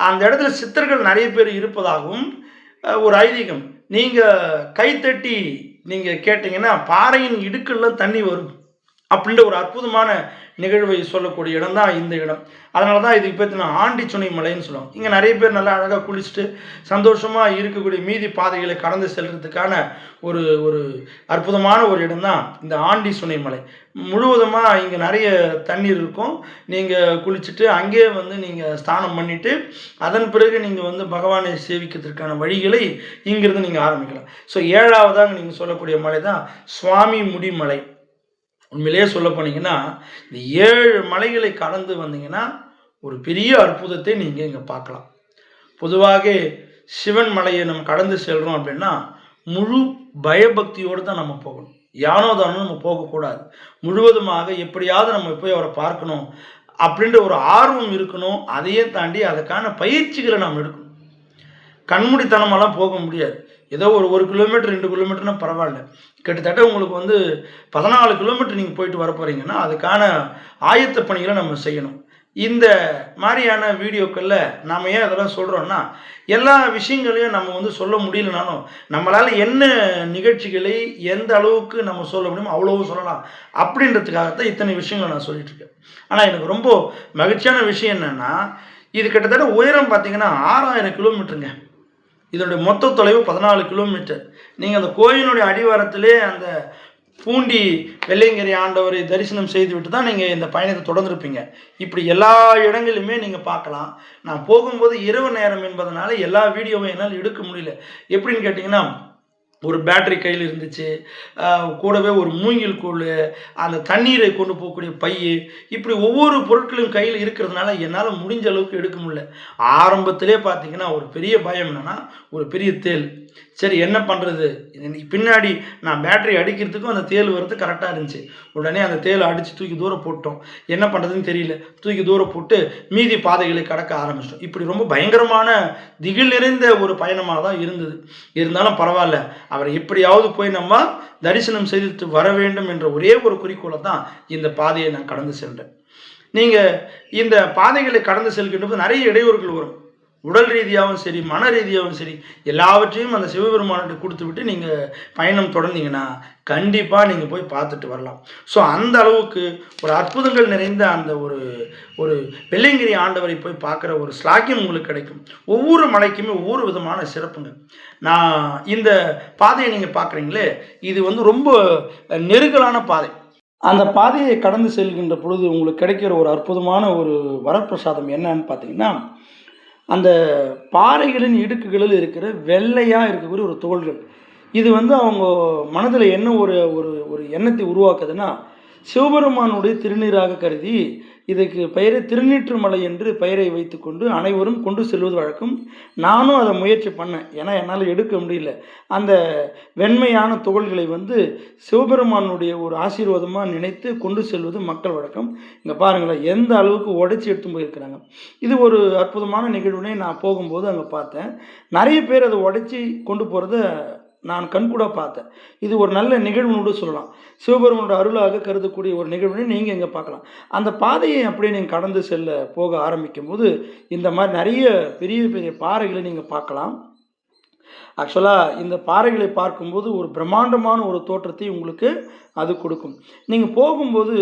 அந்த இடத்துல சித்தர்கள் நிறைய பேர் இருப்பதாகவும் ஒரு ஐதீகம். நீங்கள் கைத்தட்டி நீங்கள் கேட்டிங்கன்னா பாறையின் இடுக்கெல்லாம் தண்ணி வரும் அப்படின்ற ஒரு அற்புதமான நிகழ்வை சொல்லக்கூடிய இடம் தான் இந்த இடம். அதனால தான் இதுக்கு பேர் நான் ஆண்டி சுனை மலைன்னு சொல்லுவோம். இங்கே நிறைய பேர் நல்லா அழகாக குளிச்சுட்டு சந்தோஷமாக இருக்கக்கூடிய மீதி பாதைகளை கடந்து செல்றதுக்கான ஒரு ஒரு அற்புதமான ஒரு இடம் தான் இந்த ஆண்டி சுனை மலை. முழுவதுமாக இங்கே நிறைய தண்ணீர் இருக்கும். நீங்கள் குளிச்சுட்டு அங்கேயே நீங்கள் ஸ்நானம் பண்ணிவிட்டு அதன் பிறகு நீங்கள் பகவானை சேவிக்கிறதுக்கான வழிகளை இங்கிருந்து நீங்கள் ஆரம்பிக்கலாம். ஸோ ஏழாவதாக நீங்கள் சொல்லக்கூடிய மலை தான் சுவாமி முடி மலை. உண்மையிலேயே சொல்ல போனீங்கன்னா இந்த 7 மலைகளை கடந்து வந்தீங்கன்னா ஒரு பெரிய அற்புதத்தை நீங்கள் இங்கே பார்க்கலாம். பொதுவாக சிவன் மலையை நம்ம கடந்து செல்கிறோம் அப்படின்னா முழு பயபக்தியோடு தான் நம்ம போகணும். யானோ தானோ நம்ம போகக்கூடாது. முழுவதுமாக எப்படியாவது நம்ம போய் அவரை பார்க்கணும் அப்படின்ற ஒரு ஆர்வம் இருக்கணும். அதையே தாண்டி அதுக்கான பயிற்சிகளை நாம் எடுக்கணும். கண்மூடித்தனமெல்லாம் போக முடியாது. ஏதோ ஒரு 1 கிலோமீட்டர் 2 கிலோமீட்டர்னா பரவாயில்ல. கிட்டத்தட்ட உங்களுக்கு 14 கிலோமீட்டர் நீங்கள் போயிட்டு வர போகிறீங்கன்னா அதுக்கான ஆயத்த பணிகளை நம்ம செய்யணும். இந்த மாதிரியான வீடியோக்களில் நாம் ஏன் அதெல்லாம் சொல்கிறோன்னா எல்லா விஷயங்களையும் நம்ம சொல்ல முடியலனாலும் நம்மளால் என்ன நிகழ்ச்சிகளை எந்த அளவுக்கு நம்ம சொல்ல முடியுமோ அவ்வளோ சொல்லலாம் அப்படின்றதுக்காகத்தான் இத்தனை விஷயங்களை நான் சொல்லிகிட்ருக்கேன். ஆனால் எனக்கு ரொம்ப மகிழ்ச்சியான விஷயம் என்னென்னா இது கிட்டத்தட்ட உயரம் பார்த்திங்கன்னா 6000 கிலோமீட்டருங்க. இதனுடைய மொத்த தொலைவு 14 கிலோமீட்டர். நீங்கள் அந்த கோயிலுடைய அடிவாரத்திலே அந்த பூண்டி வெள்ளையங்கிரி ஆண்டவரை தரிசனம் செய்துவிட்டு தான் நீங்கள் இந்த பயணத்தை தொடர்ந்துருப்பீங்க. இப்படி எல்லா இடங்களிலுமே நீங்கள் பார்க்கலாம். நான் போகும்போது இரவு நேரம் என்பதனால எல்லா வீடியோவும் என்னால் எடுக்க முடியல. எப்படின்னு கேட்டிங்கன்னா ஒரு பேட்டரி கையில் இருந்துச்சு, கூடவே ஒரு மூங்கில் கூழ், அந்த தண்ணீரை கொண்டு போகக்கூடிய பை, இப்படி ஒவ்வொரு பொருட்களும் கையில் இருக்கிறதுனால என்னால் முடிஞ்ச அளவுக்கு எடுக்க முடியல. ஆரம்பத்திலே பார்த்தீங்கன்னா ஒரு பெரிய பயம் என்னென்னா ஒரு பெரிய தேள். சரி என்ன பண்ணுறது, பின்னாடி நான் பேட்டரி அடிக்கிறதுக்கும் அந்த தேள் வர்றது கரெக்டாக இருந்துச்சு. உடனே அந்த தேலை அடித்து தூக்கி தூரம் போட்டோம். என்ன பண்ணுறதுன்னு தெரியல, தூக்கி தூரம் போட்டு மீதி பாதைகளை கடக்க ஆரம்பிச்சிட்டோம். இப்படி ரொம்ப பயங்கரமான திகில் நிறைந்த ஒரு பயணமாக தான் இருந்தது. இருந்தாலும் பரவாயில்ல, அவரை எப்படியாவது போய் நம்ம தரிசனம் செய்துட்டு வர வேண்டும் என்ற ஒரே ஒரு குறிக்கோளை தான் இந்த பாதையை நான் கடந்து சென்றேன். நீங்கள் இந்த பாதைகளை கடந்து செல்கின்ற போது நிறைய இடையூறுகள் வரும். உடல் ரீதியாகவும் சரி, மன ரீதியாகவும் சரி, எல்லாவற்றையும் அந்த சிவபெருமான்கிட்ட கொடுத்து விட்டு நீங்கள் பயணம் தொடர்ந்தீங்கன்னா கண்டிப்பாக நீங்கள் போய் பார்த்துட்டு வரலாம். ஸோ அந்த அளவுக்கு ஒரு அற்புதங்கள் நிறைந்த அந்த ஒரு ஒரு வெள்ளையங்கிரி ஆண்டவரை போய் பார்க்குற ஒரு ஸ்லாக்கியம் உங்களுக்கு கிடைக்கும். ஒவ்வொரு மலைக்குமே ஒவ்வொரு விதமான சிறப்புங்க. நான் இந்த பாதையை நீங்கள் பார்க்குறீங்களே, இது வந்து ரொம்ப நெருக்கலான பாதை. அந்த பாதையை கடந்து செல்கின்ற பொழுது உங்களுக்கு கிடைக்கிற ஒரு அற்புதமான ஒரு வரப்பிரசாதம் என்னன்னு பார்த்தீங்கன்னா, அந்த பாறைகளின் இடுக்குகளில் இருக்கிற வெள்ளையாக இருக்கக்கூடிய ஒரு தோள்கள். இது வந்து அவங்க மனதில் என்ன ஒரு ஒரு ஒரு எண்ணத்தை உருவாக்குதுன்னா, சிவபெருமானுடைய திருநீராக கருதி இதுக்கு பெயரை திருநீற்று மலை என்று பெயரை வைத்துக்கொண்டு அனைவரும் கொண்டு செல்வது வழக்கம். நானும் அதை முயற்சி பண்ணேன். ஏன்னா என்னால் எடுக்க முடியல. அந்த வெண்மையான துகள்களை வந்து சிவபெருமானுடைய ஒரு ஆசீர்வாதமாக நினைத்து கொண்டு செல்வது மக்கள் வழக்கம். இங்கே பாருங்களேன், எந்த அளவுக்கு உடைச்சி எடுத்து போயிருக்கிறாங்க. இது ஒரு அற்புதமான நிகழ்வுனே நான் போகும்போது அங்கே பார்த்தேன். நிறைய பேர் அதை உடைச்சி கொண்டு போகிறத நான் கண்கூட பார்த்தேன். இது ஒரு நல்ல நிகழ்வுன்னு சொல்லலாம். சிவபெருமானோட அருளாக கருதக்கூடிய ஒரு நிகழ்வுன்னு நீங்கள் இங்கே பார்க்கலாம். அந்த பாதையை அப்படியே நீங்கள் கடந்து செல்ல போக ஆரம்பிக்கும் போது இந்த மாதிரி நிறைய பெரிய பெரிய பாறைகளை நீங்கள் பார்க்கலாம். ஆக்சுவலாக இந்த பாறைகளை பார்க்கும்போது ஒரு பிரம்மாண்டமான ஒரு தோற்றத்தை உங்களுக்கு அது கொடுக்கும். நீங்கள் போகும்போது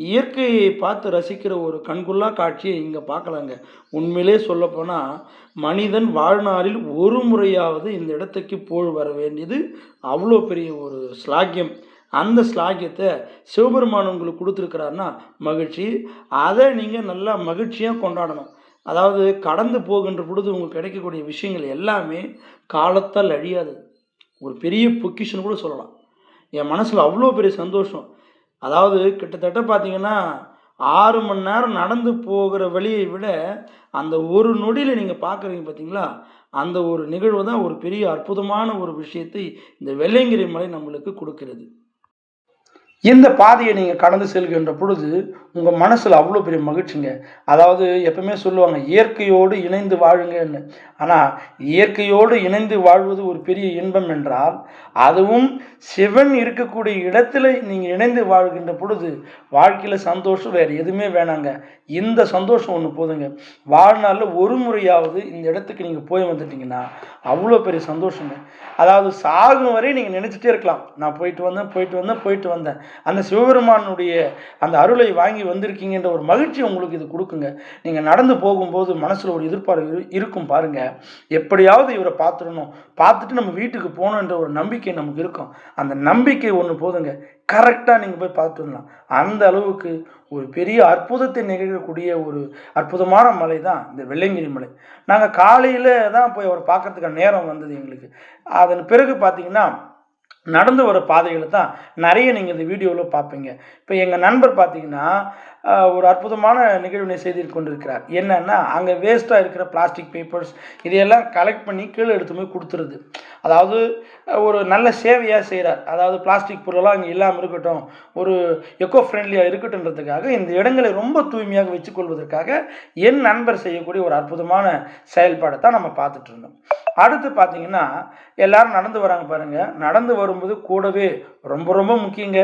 இயற்கையை பார்த்து ரசிக்கிற ஒரு கண்கொள்ளா காட்சியை இங்கே பார்க்கலாங்க. உண்மையிலே சொல்லப்போனால் மனிதன் வாழ்நாளில் ஒரு முறையாவது இந்த இடத்துக்கு போய் வர வேண்டியது அவ்வளோ பெரிய ஒரு ஸ்லாக்கியம். அந்த ஸ்லாக்கியத்தை சிவபெருமான் உங்களுக்கு கொடுத்துருக்கிறாருன்னா மகிழ்ச்சி. அதை நீங்கள் நல்லா மகிழ்ச்சியாக கொண்டாடணும். அதாவது கடந்து போகின்ற பொழுது உங்களுக்கு கிடைக்கக்கூடிய விஷயங்கள் எல்லாமே காலத்தால் அழியாது. ஒரு பெரிய பொக்கிஷன் கூட சொல்லலாம். என் மனசில் அவ்வளோ பெரிய சந்தோஷம். அதாவது கிட்டத்தட்ட பார்த்தீங்கன்னா 6 மணி நேரம் நடந்து போகிற வழியை விட அந்த ஒரு நொடியில் நீங்கள் பார்க்குறீங்க பார்த்தீங்களா, அந்த ஒரு நிகழ்வு தான் ஒரு பெரிய அற்புதமான ஒரு விஷயத்தை இந்த வெள்ளையங்கிரி மலை நம்மளுக்கு கொடுக்கிறது. இந்த பாதையை நீங்கள் கடந்து செல்கின்ற பொழுது உங்கள் மனசில் அவ்வளோ பெரிய மகிழ்ச்சிங்க. அதாவது எப்பவுமே சொல்லுவாங்க இயற்கையோடு இணைந்து வாழுங்கன்னு. ஆனால் இயற்கையோடு இணைந்து வாழ்வது ஒரு பெரிய இன்பம் என்றால், அதுவும் சிவன் இருக்கக்கூடிய இடத்துல நீங்கள் இணைந்து வாழ்கின்ற பொழுது வாழ்க்கையில் சந்தோஷம் வேறு எதுவுமே வேணாங்க. இந்த சந்தோஷம் ஒன்று போதுங்க. வாழ்நாளில் ஒரு முறையாவது இந்த இடத்துக்கு நீங்கள் போய் வந்துட்டீங்கன்னா அவ்வளோ பெரிய சந்தோஷங்க. அதாவது சாகும் வரை நீங்கள் நினச்சிட்டே இருக்கலாம், நான் போயிட்டு வந்தேன். அந்த சிவபெருமானுடைய அந்த அருளை வாங்கி வந்திருக்கீங்கன்ற ஒரு மகிழ்ச்சி உங்களுக்கு இது கொடுக்குங்க. நீங்கள் நடந்து போகும்போது மனசில் ஒரு எதிர்பார்ப்பு இருக்கும் பாருங்கள், எப்படியாவது இவரை பார்த்துட்டு நம்ம வீட்டுக்கு போகணுன்ற ஒரு நம்பிக்கை நமக்கு இருக்கும். அந்த நம்பிக்கை ஒன்று போதுங்க, கரெக்டாக நீங்கள் போய் பார்த்துட்டு வரலாம். அந்த அளவுக்கு ஒரு பெரிய அற்புதத்தை நிகழக்கூடிய ஒரு அற்புதமான மலை தான் இந்த வெள்ளையங்கிரி மலை. நாங்கள் காலையில் தான் போய் அவரை பார்க்கறதுக்கான நேரம் வந்தது எங்களுக்கு. அதன் பிறகு பார்த்தீங்கன்னா நடந்து வர பாதைகளை தான் நிறைய நீங்கள் இந்த வீடியோவில் பார்ப்பீங்க. இப்போ எங்கள் நண்பர் பார்த்தீங்கன்னா ஒரு அற்புதமான நிகழ்வினை செய்து கொண்டிருக்கிறார். என்னன்னா, அங்கே வேஸ்ட்டாக இருக்கிற பிளாஸ்டிக் பேப்பர்ஸ் இதையெல்லாம் கலெக்ட் பண்ணி கீழே எடுத்து போய் கொடுத்துருது. அதாவது ஒரு நல்ல சேவையாக செய்கிறார். அதாவது பிளாஸ்டிக் பொருளெல்லாம் அங்கே இல்லாமல் இருக்கட்டும், ஒரு எக்கோ ஃப்ரெண்ட்லியாக இருக்கட்டும்ன்றதுக்காக இந்த இடங்களை ரொம்ப தூய்மையாக வச்சுக்கொள்வதற்காக என் நண்பர் செய்யக்கூடிய ஒரு அற்புதமான செயல்பாடை தான் நம்ம பார்த்துட்டு இருந்தோம். அடுத்து பார்த்தீங்கன்னா எல்லாரும் நடந்து வராங்க பாருங்கள். நடந்து வரும்போது கூடவே ரொம்ப ரொம்ப முக்கியங்க,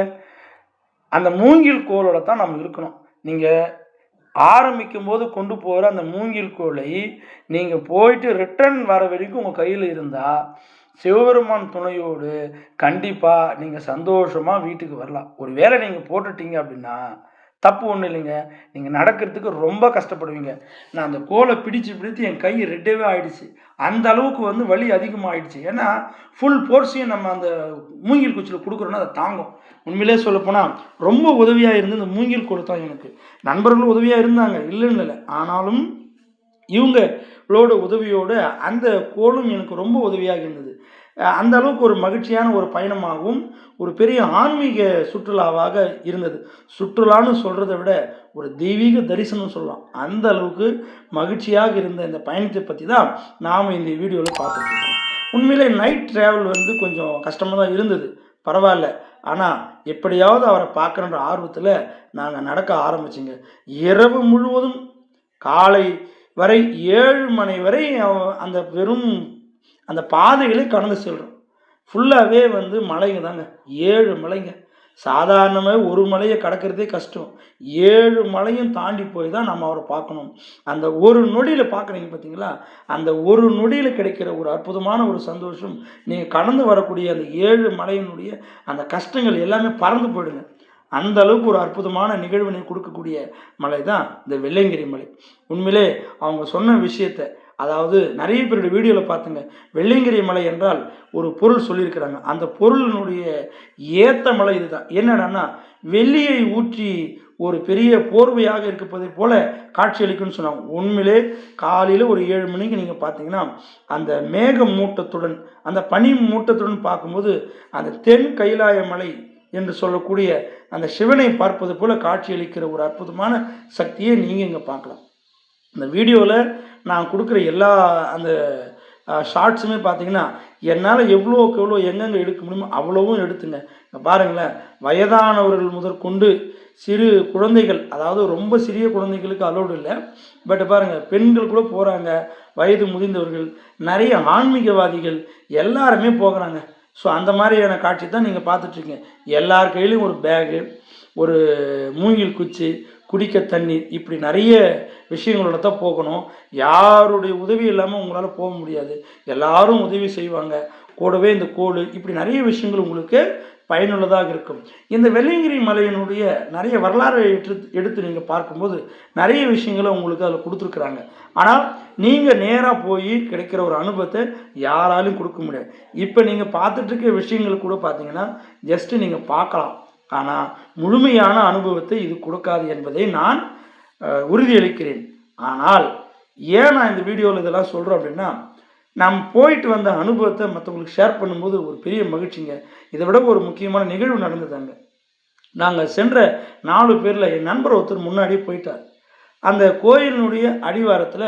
அந்த மூங்கில் கோலோட தான் நம்ம இருக்கணும். நீங்கள் ஆரம்பிக்கும் போது கொண்டு போகிற அந்த மூங்கில் கோலை நீங்கள் போயிட்டு ரிட்டர்ன் வர வரைக்கும் உங்கள் கையில் இருந்தால் சிவபெருமான் துணையோடு கண்டிப்பாக நீங்கள் சந்தோஷமாக வீட்டுக்கு வரலாம். ஒரு வேளை நீங்கள் போட்டுட்டீங்க அப்படின்னா தப்பு ஒன்றும் இல்லைங்க, நீங்கள் நடக்கிறதுக்கு ரொம்ப கஷ்டப்படுவீங்க. நான் அந்த கோலை பிடித்து என் கை ரெட்டவே ஆகிடுச்சு. அந்த அளவுக்கு வந்து வலி அதிகமாகிடுச்சு. ஏன்னா ஃபுல் போர்ஸையும் நம்ம அந்த மூங்கில் குச்சியில் கொடுக்குறோன்னா அதை தாங்கும். உண்மையிலே சொல்லப்போனால் ரொம்ப உதவியாக இருந்து இந்த மூங்கில் கோல் தான் எனக்கு. நண்பர்களும் உதவியாக இருந்தாங்க, இல்லைன்னு இல்லை. ஆனாலும் இவங்களோட உதவியோடு அந்த கோலும் எனக்கு ரொம்ப உதவியாக இருந்தது. அந்த அளவுக்கு ஒரு மகிழ்ச்சியான ஒரு பயணமாகவும் ஒரு பெரிய ஆன்மீக சுற்றுலாவாக இருந்தது. சுற்றுலான்னு சொல்கிறத விட ஒரு தெய்வீக தரிசனம் சொல்லலாம். அந்த அளவுக்கு மகிழ்ச்சியாக இருந்த இந்த பயணத்தை பற்றி தான் நாம் இந்த வீடியோவில் பார்த்துருக்கோம். உண்மையிலே நைட் ட்ராவல் வந்து கொஞ்சம் கஷ்டமாக தான் இருந்தது, பரவாயில்ல. ஆனால் எப்படியாவது அவரை பார்க்குறன்ற ஆர்வத்தில் நாங்கள் நடக்க ஆரம்பிச்சிங்க. இரவு முழுவதும் காலை வரை 7 மணி வரை அந்த வெறும் அந்த பாதைகளை கடந்து செல்கிறோம். ஃபுல்லாகவே வந்து மலைங்க தாங்க, 7 மலைங்க. சாதாரணமாக ஒரு மலையை கடக்கிறதே கஷ்டம். 7 மலையும் தாண்டி போய் தான் நம்ம அவரை பார்க்கணும். அந்த ஒரு நொடியில் பார்க்குறீங்க பார்த்தீங்களா, அந்த ஒரு நொடியில் கிடைக்கிற ஒரு அற்புதமான ஒரு சந்தோஷம், நீங்கள் கடந்து வரக்கூடிய அந்த 7 மலையினுடைய அந்த கஷ்டங்கள் எல்லாமே பறந்து போயிடுங்க. அந்த அளவுக்கு ஒரு அற்புதமான நிகழ்வினை கொடுக்கக்கூடிய மலை தான் இந்த வெள்ளையங்கிரி மலை. உண்மையிலே அவங்க சொன்ன விஷயத்தை, அதாவது நிறைய பேருடைய வீடியோவில் பார்த்துங்க, வெள்ளையங்கிரி மலை என்றால் ஒரு பொருள் சொல்லியிருக்கிறாங்க. அந்த பொருளினுடைய ஏத்த மலை இதுதான். என்னடான்னா, வெள்ளியை ஊற்றி ஒரு பெரிய போர்வையாக இருப்பதை போல காட்சியளிக்கும்னு சொன்னாங்க. உண்மையிலே காலையில் ஒரு 7 மணிக்கு நீங்கள் பார்த்தீங்கன்னா, அந்த மேக மூட்டத்துடன் அந்த பனி மூட்டத்துடன் பார்க்கும்போது அந்த தென் கைலாய மலை என்று சொல்லக்கூடிய அந்த சிவனை பார்ப்பது போல காட்சியளிக்கிற ஒரு அற்புதமான சக்தியை நீங்கள் இங்கே பார்க்கலாம். இந்த வீடியோவில் நான் கொடுக்குற எல்லா அந்த ஷார்ட்ஸுமே பார்த்தீங்கன்னா, என்னால் எவ்வளோக்கு எவ்வளோ எங்கெங்கே எடுக்க முடியுமோ அவ்வளவும் எடுத்துங்க. பாருங்களேன், வயதானவர்கள் முதற்கொண்டு சிறு குழந்தைகள், அதாவது ரொம்ப சிறிய குழந்தைகளுக்கு அலோடு இல்லை, பட் பாருங்கள் பெண்கள் கூட போகிறாங்க, வயது முதிர்ந்தவர்கள், நிறைய ஆன்மீகவாதிகள் எல்லாருமே போகிறாங்க. ஸோ அந்த மாதிரியான காட்சி தான் நீங்கள் பார்த்துட்ருக்கீங்க. எல்லார் கையிலையும் ஒரு பேகு, ஒரு மூங்கில் குச்சி, குடிக்க தண்ணீர், இப்படி நிறைய விஷயங்களோட தான் போகணும். யாருடைய உதவி இல்லாமல் உங்களால் போக முடியாது. எல்லாரும் உதவி செய்வாங்க. கூடவே இந்த கோடு, இப்படி நிறைய விஷயங்கள் உங்களுக்கு பயனுள்ளதாக இருக்கும். இந்த வெள்ளையங்கிரி மலையினுடைய நிறைய வரலாறு எடுத்து நீங்கள் பார்க்கும்போது நிறைய விஷயங்களை உங்களுக்கு அதில் கொடுத்துருக்குறாங்க. ஆனால் நீங்கள் நேராக போய் கிடைக்கிற ஒரு அனுபவத்தை யாராலையும் கொடுக்க முடியாது. இப்போ நீங்கள் பார்த்துட்ருக்க விஷயங்கள் கூட பார்த்தீங்கன்னா ஜஸ்ட்டு நீங்கள் பார்க்கலாம், ஆனால் முழுமையான அனுபவத்தை இது கொடுக்காது என்பதை நான் உறுதியளிக்கிறேன். ஆனால் ஏன் நான் இந்த வீடியோவில் இதெல்லாம் சொல்கிறேன் அப்படின்னா, நாம் போயிட்டு வந்த அனுபவத்தை மற்றவங்களுக்கு ஷேர் பண்ணும்போது ஒரு பெரிய மகிழ்ச்சிங்க. இதை விட ஒரு முக்கியமான நிகழ்வு நடந்ததாங்க. நாங்கள் சென்ற 4 பேரில் என் நண்பர் ஒருத்தர் முன்னாடியே போயிட்டார். அந்த கோயிலினுடைய அடிவாரத்தில்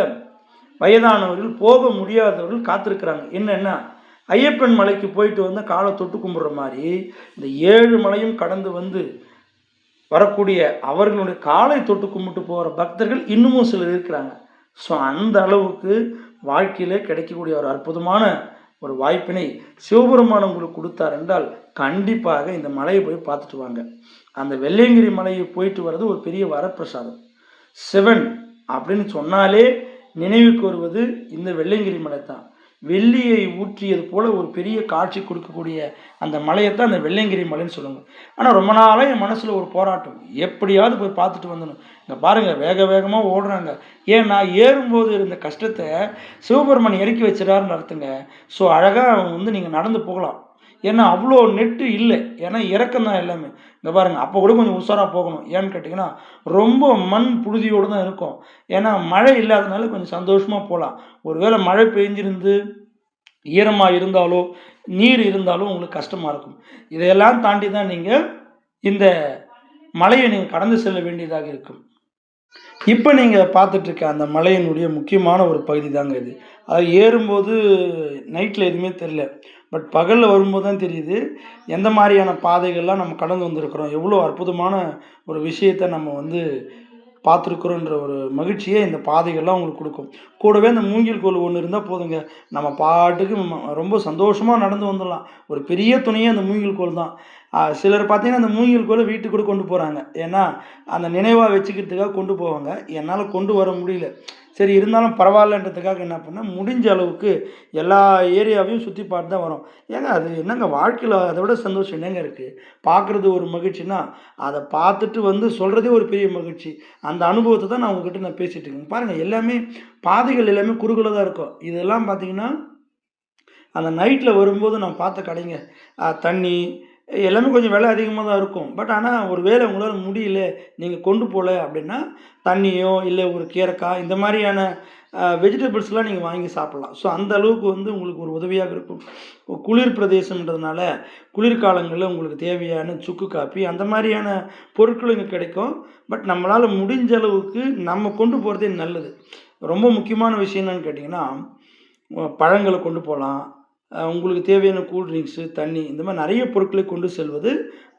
வயதானவர்கள், போக முடியாதவர்கள் காத்திருக்கிறாங்க. என்னென்னா, ஐயப்பன் மலைக்கு போயிட்டு வந்து காலை தொட்டு கும்பிட்ற மாதிரி இந்த 7 மலையும் கடந்து வந்து வரக்கூடிய அவர்களுடைய காலை தொட்டு கும்பிட்டு போகிற பக்தர்கள் இன்னமும் சிலர் இருக்கிறாங்க. ஸோ அந்த அளவுக்கு வாழ்க்கையில் கிடைக்கக்கூடிய ஒரு அற்புதமான ஒரு வாய்ப்பினை சிவபெருமான் உங்களுக்கு கொடுத்தார் என்றால் கண்டிப்பாக இந்த மலையை போய் பார்த்துட்டு வாங்க. அந்த வெள்ளையங்கிரி மலையை போயிட்டு வர்றது ஒரு பெரிய வரப்பிரசாதம். சிவன் அப்படின்னு சொன்னாலே நினைவுக்கு வருவது இந்த வெள்ளையங்கிரி மலை தான். வெள்ளியை ஊற்றியது போல ஒரு பெரிய காட்சி கொடுக்கக்கூடிய அந்த மலையைத்தான் அந்த வெள்ளையங்கிரி மலைன்னு சொல்லுவாங்க. ஆனால் ரொம்ப நாளாக என் மனசில் ஒரு போராட்டம், எப்படியாவது போய் பார்த்துட்டு வந்துடணும். இங்கே பாருங்கள், வேக வேகமாக ஓடுறாங்க. ஏன்னா ஏறும்போது இருந்த கஷ்டத்தை சிவபெருமான் இறக்கி வச்சிடாருன்னு அர்த்தங்க. ஸோ அழகாக வந்து நீங்கள் நடந்து போகலாம். ஏன்னா அவ்வளோ நெட்டு இல்லை, ஏன்னா இறக்கம் தான் எல்லாமே. இங்கே பாருங்கள், அப்போ கூட கொஞ்சம் உஷாராக போகணும். ஏன்னு கேட்டிங்கன்னா ரொம்ப மண் புழுதியோடு தான் இருக்கும். ஏன்னா மழை இல்லாதனால கொஞ்சம் சந்தோஷமாக போகலாம். ஒருவேளை மழை பெஞ்சிருந்து ஈரமாக இருந்தாலோ நீர் இருந்தாலும் உங்களுக்கு கஷ்டமாக இருக்கும். இதையெல்லாம் தாண்டி தான் நீங்கள் இந்த மலையை நீங்கள் கடந்து செல்ல வேண்டியதாக இருக்கும். இப்போ நீங்கள் பார்த்துட்ருக்க அந்த மலையினுடைய முக்கியமான ஒரு பகுதி தாங்க இது. அது ஏறும்போது நைட்டில் எதுவுமே தெரியல, பட் பகலில் வரும்போது தான் தெரியுது எந்த மாதிரியான பாதைகள்லாம் நம்ம கடந்து வந்திருக்கிறோம், எவ்வளோ அற்புதமான ஒரு விஷயத்தை நம்ம வந்து பார்த்துருக்குறோன்ற ஒரு மகிழ்ச்சியை இந்த பாதைகள்லாம் உங்களுக்கு கொடுக்கும். கூடவே இந்த மூங்கில் கோல் ஒன்று இருந்தால் போதுங்க, நம்ம பாட்டுக்கு ரொம்ப சந்தோஷமாக நடந்து வந்துடலாம். ஒரு பெரிய துணையே அந்த மூங்கில் கோல் தான். சிலர் பார்த்தீங்கன்னா அந்த மூங்கில் கோலை வீட்டுக்கு கூட கொண்டு போகிறாங்க. ஏன்னா அந்த நினைவாக வச்சுக்கிறதுக்காக கொண்டு போவாங்க. என்னால் கொண்டு வர முடியல, சரி இருந்தாலும் பரவாயில்லன்றதுக்காக என்ன பண்ணேன், முடிஞ்ச அளவுக்கு எல்லா ஏரியாவையும் சுற்றி பார்த்து தான் வரோம். ஏங்க அது என்னங்க வாழ்க்கையில் அதை விட சந்தோஷம் என்னங்க இருக்குது? பார்க்குறது ஒரு மகிழ்ச்சின்னா அதை பார்த்துட்டு வந்து சொல்கிறதே ஒரு பெரிய மகிழ்ச்சி. அந்த அனுபவத்தை தான் நான் உங்ககிட்ட நான் பேசிகிட்டு இருக்கேன். பாருங்கள், எல்லாமே பாதைகள் எல்லாமே குறுகலாக தான் இருக்கும். இதெல்லாம் பார்த்திங்கன்னா அந்த நைட்டில் வரும்போது நான் பார்த்த கடைங்க, தண்ணி எல்லாமே கொஞ்சம் விலை அதிகமாக தான் இருக்கும். பட் ஆனால் ஒரு வேளை உங்களால் முடியல, நீங்கள் கொண்டு போகல அப்படின்னா தண்ணியோ இல்லை ஒரு கீரைக்காய் இந்த மாதிரியான வெஜிடபிள்ஸ்லாம் நீங்கள் வாங்கி சாப்பிட்லாம். ஸோ அந்த அளவுக்கு வந்து உங்களுக்கு ஒரு உதவியாக இருக்கும். குளிர் பிரதேசம்ன்றதுனால குளிர்காலங்களில் உங்களுக்கு தேவையான சுக்கு காப்பி அந்த மாதிரியான பொருட்களும் இங்கே கிடைக்கும். பட் நம்மளால் முடிஞ்ச அளவுக்கு நம்ம கொண்டு போகிறதே நல்லது. ரொம்ப முக்கியமான விஷயம் என்னென்னு கேட்டிங்கன்னா, பழங்களை கொண்டு போகலாம், உங்களுக்கு தேவையான கூல்ட்ரிங்க்ஸு, தண்ணி, இந்த மாதிரி நிறைய பொருட்களை கொண்டு செல்வது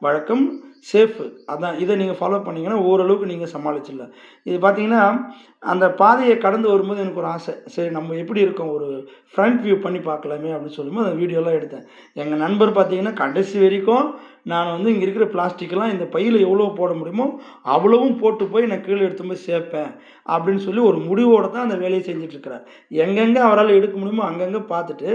வழக்கம். சேஃபு. அதான் இதை நீங்கள் ஃபாலோ பண்ணிங்கன்னா ஓரளவுக்கு நீங்கள் சமாளிச்சிடலாம். இது பார்த்தீங்கன்னா, அந்த பாதையை கடந்து வரும்போது எனக்கு ஒரு ஆசை. சரி நம்ம எப்படி இருக்கோம், ஒரு ஃப்ரண்ட் வியூ பண்ணி பார்க்கலாமே அப்படின்னு சொல்லும்போது அந்த வீடியோலாம் எடுத்தேன். எங்கள் நண்பர் பார்த்தீங்கன்னா, கடைசி வரைக்கும் நான் வந்து இங்கே இருக்கிற பிளாஸ்டிக்கெல்லாம் இந்த பையில் எவ்வளோ போட முடியுமோ அவ்வளவும் போட்டு போய் நான் கீழே எடுத்து போய் சேர்ப்பேன் அப்படின்னு சொல்லி ஒரு முடிவோடு தான் அந்த வேலையை செஞ்சிட்ருக்கிறார். எங்கெங்கே அவரால் எடுக்க முடியுமோ அங்கங்கே பார்த்துட்டு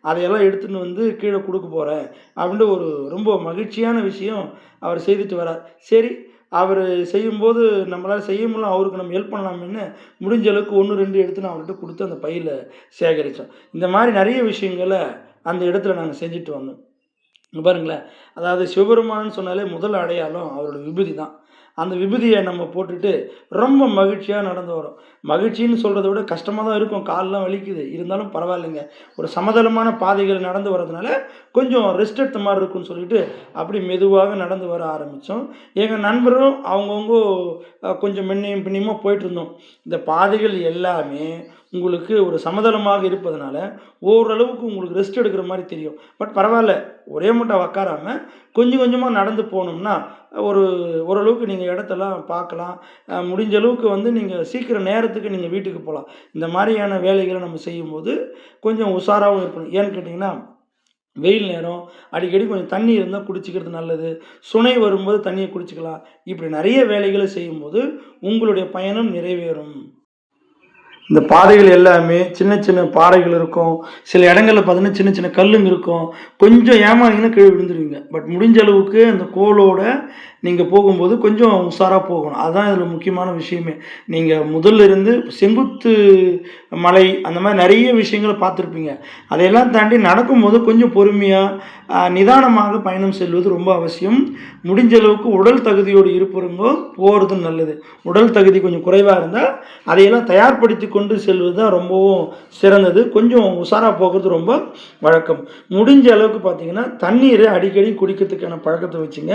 அதையெல்லாம் எடுத்துன்னு வந்து கீழே கொடுக்க போகிறேன் அப்படின்ட்டு ஒரு ரொம்ப மகிழ்ச்சியான விஷயம் அவர் செய்துட்டு வரார். சரி, அவர் செய்யும்போது நம்மளால் செய்ய முடியல, அவருக்கு நம்ம ஹெல்ப் பண்ணலாமேன்னு முடிஞ்ச அளவுக்கு 1, 2 எடுத்து நான் அவர்கிட்ட கொடுத்து அந்த பையில் சேகரித்தோம். இந்த மாதிரி நிறைய விஷயங்களை அந்த இடத்துல நாங்கள் செஞ்சுட்டு வந்தோம். இங்கே பாருங்களேன், அதாவது சிவபெருமான்னு சொன்னாலே முதல் அடையாளம் அவரோட விபூதி தான். அந்த விபூதியை நம்ம போட்டுட்டு ரொம்ப மகிழ்ச்சியாக நடந்து வரோம். மகிழ்ச்சின்னு சொல்கிறத விட கஷ்டமாக தான் இருக்கும், கால்லாம் வலிக்குது, இருந்தாலும் பரவாயில்லைங்க. ஒரு சமதளமான பாதைகள் நடந்து வர்றதுனால கொஞ்சம் ரெஸ்ட் எடுத்த மாதிரி இருக்குன்னு சொல்லிட்டு அப்படி மெதுவாக நடந்து வர ஆரம்பித்தோம். எங்கள் நண்பரும் அவங்கவுங்க கொஞ்சம் முன்னையும் பின்னியுமா போயிட்டு இருந்தோம். இந்த பாதைகள் எல்லாமே உங்களுக்கு ஒரு சமதளமாக இருப்பதனால ஓரளவுக்கு உங்களுக்கு ரெஸ்ட் எடுக்கிற மாதிரி தெரியும். பட் பரவாயில்ல, ஒரே மூட்டை உக்காராமல் கொஞ்சம் கொஞ்சமாக நடந்து போனோம்னா ஓரளவுக்கு நீங்கள் இடத்தெல்லாம் பார்க்கலாம். முடிஞ்ச அளவுக்கு வந்து நீங்கள் சீக்கிரம் நேரத்துக்கு நீங்கள் வீட்டுக்கு போகலாம். இந்த மாதிரியான வேலைகளை நம்ம செய்யும்போது கொஞ்சம் உஷாராகவும் இருக்கணும். ஏன்னு கேட்டிங்கன்னா, வெயில் நேரம் அடிக்கடி கொஞ்சம் தண்ணி இருந்தால் குடிச்சிக்கிறது நல்லது. சுனை வரும்போது தண்ணியை குடிச்சிக்கலாம். இப்படி நிறைய வேலைகளை செய்யும்போது உங்களுடைய பயணம் நிறைவேறும். இந்த பாதைகள் எல்லாமே சின்ன சின்ன பாறைகள் இருக்கும். சில இடங்களில் பார்த்தீங்கன்னா சின்ன சின்ன கல்லுங்க இருக்கும். கொஞ்சம் ஏமாந்தீங்கன்னா கீழே விழுந்துருவீங்க. பட் முடிஞ்ச அளவுக்கு அந்த கோலோட நீங்கள் போகும்போது கொஞ்சம் உஷாராக போகணும். அதுதான் இதில் முக்கியமான விஷயமே. நீங்கள் முதல்ல இருந்து செங்குத்து மலை அந்த மாதிரி நிறைய விஷயங்களை பார்த்துருப்பீங்க. அதையெல்லாம் தாண்டி நடக்கும்போது கொஞ்சம் பொறுமையாக நிதானமாக பயணம் செல்வது ரொம்ப அவசியம். முடிஞ்ச அளவுக்கு உடல் தகுதியோடு இருப்பவங்க போகிறது நல்லது. உடல் தகுதி கொஞ்சம் குறைவாக இருந்தால் அதையெல்லாம் தயார்படுத்தி கொண்டு செல்வது தான் ரொம்பவும் சிறந்தது. கொஞ்சம் உஷாராக போகிறது ரொம்ப வழக்கம். முடிஞ்ச அளவுக்கு பார்த்தீங்கன்னா தண்ணீரை அடிக்கடி குடிக்கிறதுக்கான பழக்கத்தை வச்சுங்க.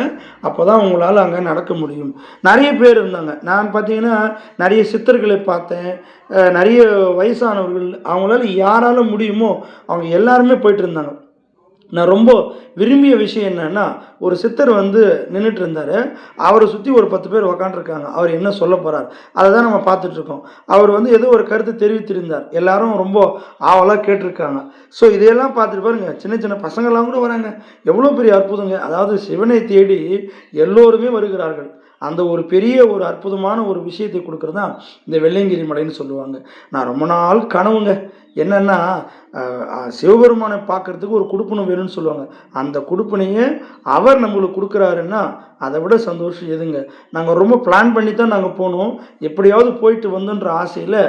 அப்போ தான் உங்களால் அங்கே நடக்க முடியும். நிறைய பேர் இருந்தாங்க. நான் பார்த்தீங்கன்னா நிறைய சித்தர்களை பார்த்தேன். நிறைய வயசானவர்கள், அவங்களால யாரால முடியுமோ அவங்க எல்லாருமே போயிட்டு இருந்தாங்க. நான் ரொம்ப விரும்பிய விஷயம் என்னென்னா, ஒரு சித்தர் வந்து நின்றுட்டு இருந்தார். அவரை சுற்றி ஒரு 10 பேர் உக்காண்டிருக்காங்க. அவர் என்ன சொல்ல போகிறார் அதை தான் நம்ம பார்த்துட்ருக்கோம். அவர் வந்து ஏதோ ஒரு கருத்தை தெரிவித்திருந்தார். எல்லாரும் ரொம்ப ஆவலாக கேட்டிருக்காங்க. ஸோ இதையெல்லாம் பார்த்துட்டு பாருங்க, சின்ன சின்ன பசங்கள்லாம் கூட வராங்க. எவ்வளோ பெரிய அற்புதங்க. அதாவது சிவனை தேடி எல்லோருமே வருகிறார்கள். அந்த ஒரு பெரிய ஒரு அற்புதமான ஒரு விஷயத்தை கொடுக்குறது தான் இந்த வெள்ளையங்கிரி மலைன்னு சொல்லுவாங்க. நான் ரொம்ப நாள் கனவுங்க என்னென்னா, சிவபெருமானை பார்க்குறதுக்கு ஒரு குடுப்பனம் வேணும்னு சொல்லுவாங்க. அந்த குடுப்பனையே அவர் நம்மளுக்கு கொடுக்குறாருன்னா அதை விட சந்தோஷம் எதுங்க. நாங்கள் ரொம்ப பிளான் பண்ணி தான் நாங்கள் போனோம். எப்படியாவது போயிட்டு வந்தோன்ற ஆசையில்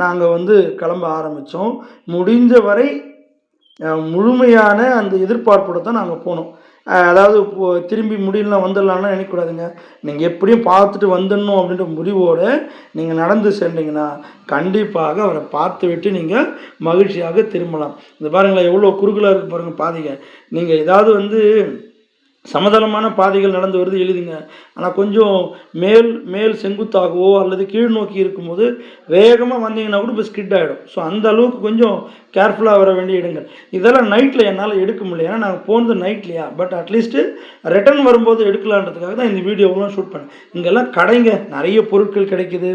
நாங்கள் வந்து கிளம்ப ஆரம்பித்தோம். முடிஞ்ச வரை முழுமையான அந்த எதிர்பார்ப்போடு தான் நாங்கள் போனோம். அதாவது திரும்பி முடியலாம் வந்துடலாம்னா நினைக்கக்கூடாதுங்க. நீங்கள் எப்படியும் பார்த்துட்டு வந்துடணும் அப்படின்ற முடிவோடு நீங்கள் நடந்து சென்றீங்கன்னா கண்டிப்பாக அவரை பார்த்து விட்டு நீங்கள் மகிழ்ச்சியாக திரும்பலாம். இந்த பாருங்களேன், எவ்வளோ குறுகலாக இருக்குது பாருங்கள் பாதைங்க. நீங்கள் ஏதாவது வந்து சமதளமான பாதைகள் நடந்து வருது எளிதுங்க. ஆனால் கொஞ்சம் மேல் செங்குத்தாகவோ அல்லது கீழ் நோக்கி இருக்கும்போது வேகமாக வந்தீங்கன்னா கூட இப்போ ஸ்கிட் ஆகிடும். ஸோ அந்த அளவுக்கு கொஞ்சம் கேர்ஃபுல்லாக வர வேண்டிய இடங்கள். இதெல்லாம் நைட்டில் என்னால் எடுக்க முடியல, ஏன்னா நாங்கள் போனது நைட்லையா. பட் அட்லீஸ்ட்டு ரிட்டர்ன் வரும்போது எடுக்கலான்றதுக்காக தான் இந்த வீடியோவெலாம் ஷூட் பண்ணேன். இங்கெல்லாம் கடைங்க நிறைய பொருட்கள் கிடைக்குது.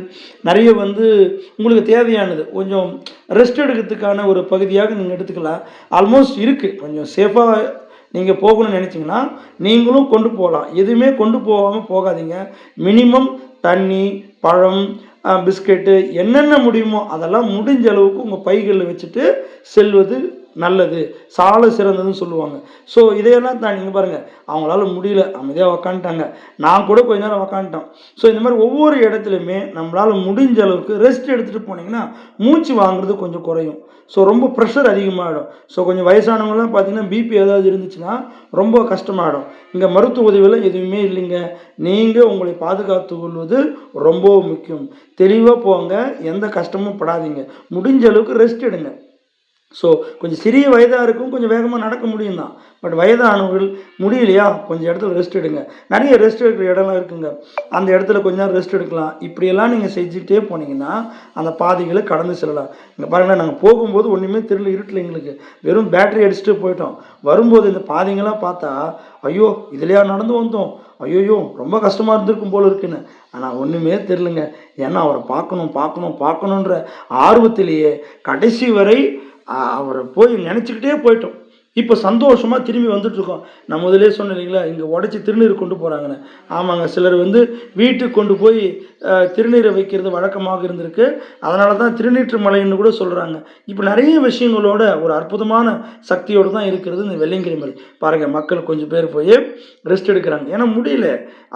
நிறைய வந்து உங்களுக்கு தேவையானது கொஞ்சம் ரெஸ்ட் எடுக்கிறதுக்கான ஒரு பகுதியாக நீங்கள் எடுத்துக்கலாம். ஆல்மோஸ்ட் இருக்குது. கொஞ்சம் சேஃபாக நீங்கள் போகணும்னு நினச்சிங்கன்னா நீங்களும் கொண்டு போகலாம். எதுவுமே கொண்டு போகாமல் போகாதீங்க. மினிமம் தண்ணி, பழம், பிஸ்கெட்டு என்னென்ன முடியுமோ அதெல்லாம் முடிஞ்ச அளவுக்கு உங்கள் பைகளில் வச்சுட்டு செல்வது நல்லது, சால சிறந்ததுன்னு சொல்லுவாங்க. ஸோ இதையெல்லாம் தான் நீங்கள் பாருங்கள், அவங்களால முடியல, அமைதியாக உக்காந்துட்டாங்க. நான் கூட கொஞ்ச நேரம் உக்காந்துட்டோம். ஸோ இந்த மாதிரி ஒவ்வொரு இடத்துலையுமே நம்மளால் முடிஞ்ச அளவுக்கு ரெஸ்ட் எடுத்துகிட்டு போனீங்கன்னா மூச்சு வாங்குறது கொஞ்சம் குறையும். ஸோ ரொம்ப ப்ரெஷர் அதிகமாகிடும். ஸோ கொஞ்சம் வயசானவங்களாம் பார்த்தீங்கன்னா பிபி ஏதாவது இருந்துச்சுன்னா ரொம்ப கஷ்டமாகிடும். இங்கே மருத்துவ உதவியெல்லாம் எதுவுமே இல்லைங்க. நீங்கள் உங்களை பாதுகாத்து கொள்வது ரொம்ப முக்கியம். தெளிவாக போங்க, எந்த கஷ்டமும் படாதீங்க. முடிஞ்ச அளவுக்கு ரெஸ்ட் எடுங்க. ஸோ கொஞ்சம் சிறிய வயதாக இருக்கும், கொஞ்சம் வேகமாக நடக்க முடியும் தான். பட் வயதானவர்கள் முடியலையா, கொஞ்சம் இடத்துல ரெஸ்ட் எடுங்க. நிறைய ரெஸ்ட் எடுக்கிற இடம்லாம் இருக்குங்க, அந்த இடத்துல கொஞ்ச நேரம் ரெஸ்ட் எடுக்கலாம். இப்படியெல்லாம் நீங்கள் செஞ்சுட்டே போனீங்கன்னா அந்த பாதைகளை கடந்து செல்லலாம். இங்கே பாருங்களேன், நாங்கள் போகும்போது ஒன்றுமே தெரியல, இருட்டில் எங்களுக்கு வெறும் பேட்டரி அடிச்சுட்டு போயிட்டோம். வரும்போது இந்த பாதைங்கள்லாம் பார்த்தா ஐயோ இதுலையா நடந்து வந்தோம், ஐயோயோ ரொம்ப கஷ்டமாக இருந்திருக்கும் போல இருக்குன்னு. ஆனால் ஒன்றுமே தெரிலங்க. ஏன்னா அவரை பார்க்கணும் பார்க்கணும் பார்க்கணுன்ற ஆர்வத்திலேயே கடைசி வரை அவரை போய் நினச்சிக்கிட்டே போயிட்டோம். இப்போ சந்தோஷமாக திரும்பி வந்துட்டுருக்கோம். நான் முதலே சொன்னேன் இல்லைங்களா, இங்கே உடச்சி திருநீர் கொண்டு போகிறாங்கன்னு. ஆமாங்க, சிலர் வந்து வீட்டுக்கு கொண்டு போய் திருநீரை வைக்கிறது வழக்கமாக இருந்திருக்கு. அதனால தான் திருநீற்று மலைன்னு கூட சொல்கிறாங்க. இப்போ நிறைய விஷயங்களோட ஒரு அற்புதமான சக்தியோடு தான் இருக்கிறது இந்த வெள்ளியங்கிரி மலை. பாருங்கள், மக்கள் கொஞ்சம் பேர் போய் ரெஸ்ட் எடுக்கிறாங்க. ஏன்னா முடியல,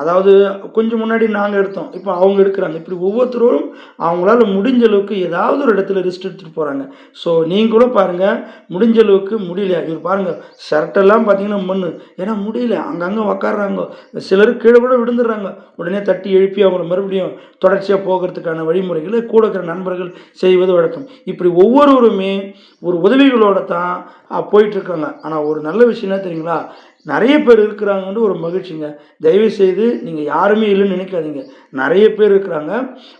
அதாவது கொஞ்சம் முன்னாடி நாங்கள் எடுத்தோம், இப்போ அவங்க எடுக்கிறாங்க. இப்படி ஒவ்வொருத்தரும் அவங்களால முடிஞ்ச அளவுக்கு ஏதாவது ஒரு இடத்துல ரெஸ்ட் எடுத்துகிட்டு போகிறாங்க. ஸோ நீங்களும் பாருங்கள், முடிஞ்ச அளவுக்கு முடியல, இவர் பாருங்கள் ஷர்ட்டெல்லாம் பார்த்தீங்கன்னா மண், ஏன்னா முடியல, அங்கங்கே உக்காடுறாங்க. சிலர் கீழே கூட விழுந்துடுறாங்க. உடனே தட்டி எழுப்பி அவங்களை மறுபடியும் தொடர்ச்சியாக போகிறதுக்கான வழிமுறைகளை கூட இருக்கிற நண்பர்கள் செய்வது வழக்கம். இப்படி ஒவ்வொருவருமே ஒரு உதவிகளோட தான் போயிட்டுருக்காங்க. ஆனால் ஒரு நல்ல விஷயம் என்ன தெரியுங்களா, நிறைய பேர் இருக்கிறாங்கன்னு ஒரு மகிழ்ச்சிங்க. தயவுசெய்து நீங்கள் யாருமே இல்லைன்னு நினைக்காதீங்க, நிறைய பேர் இருக்கிறாங்க.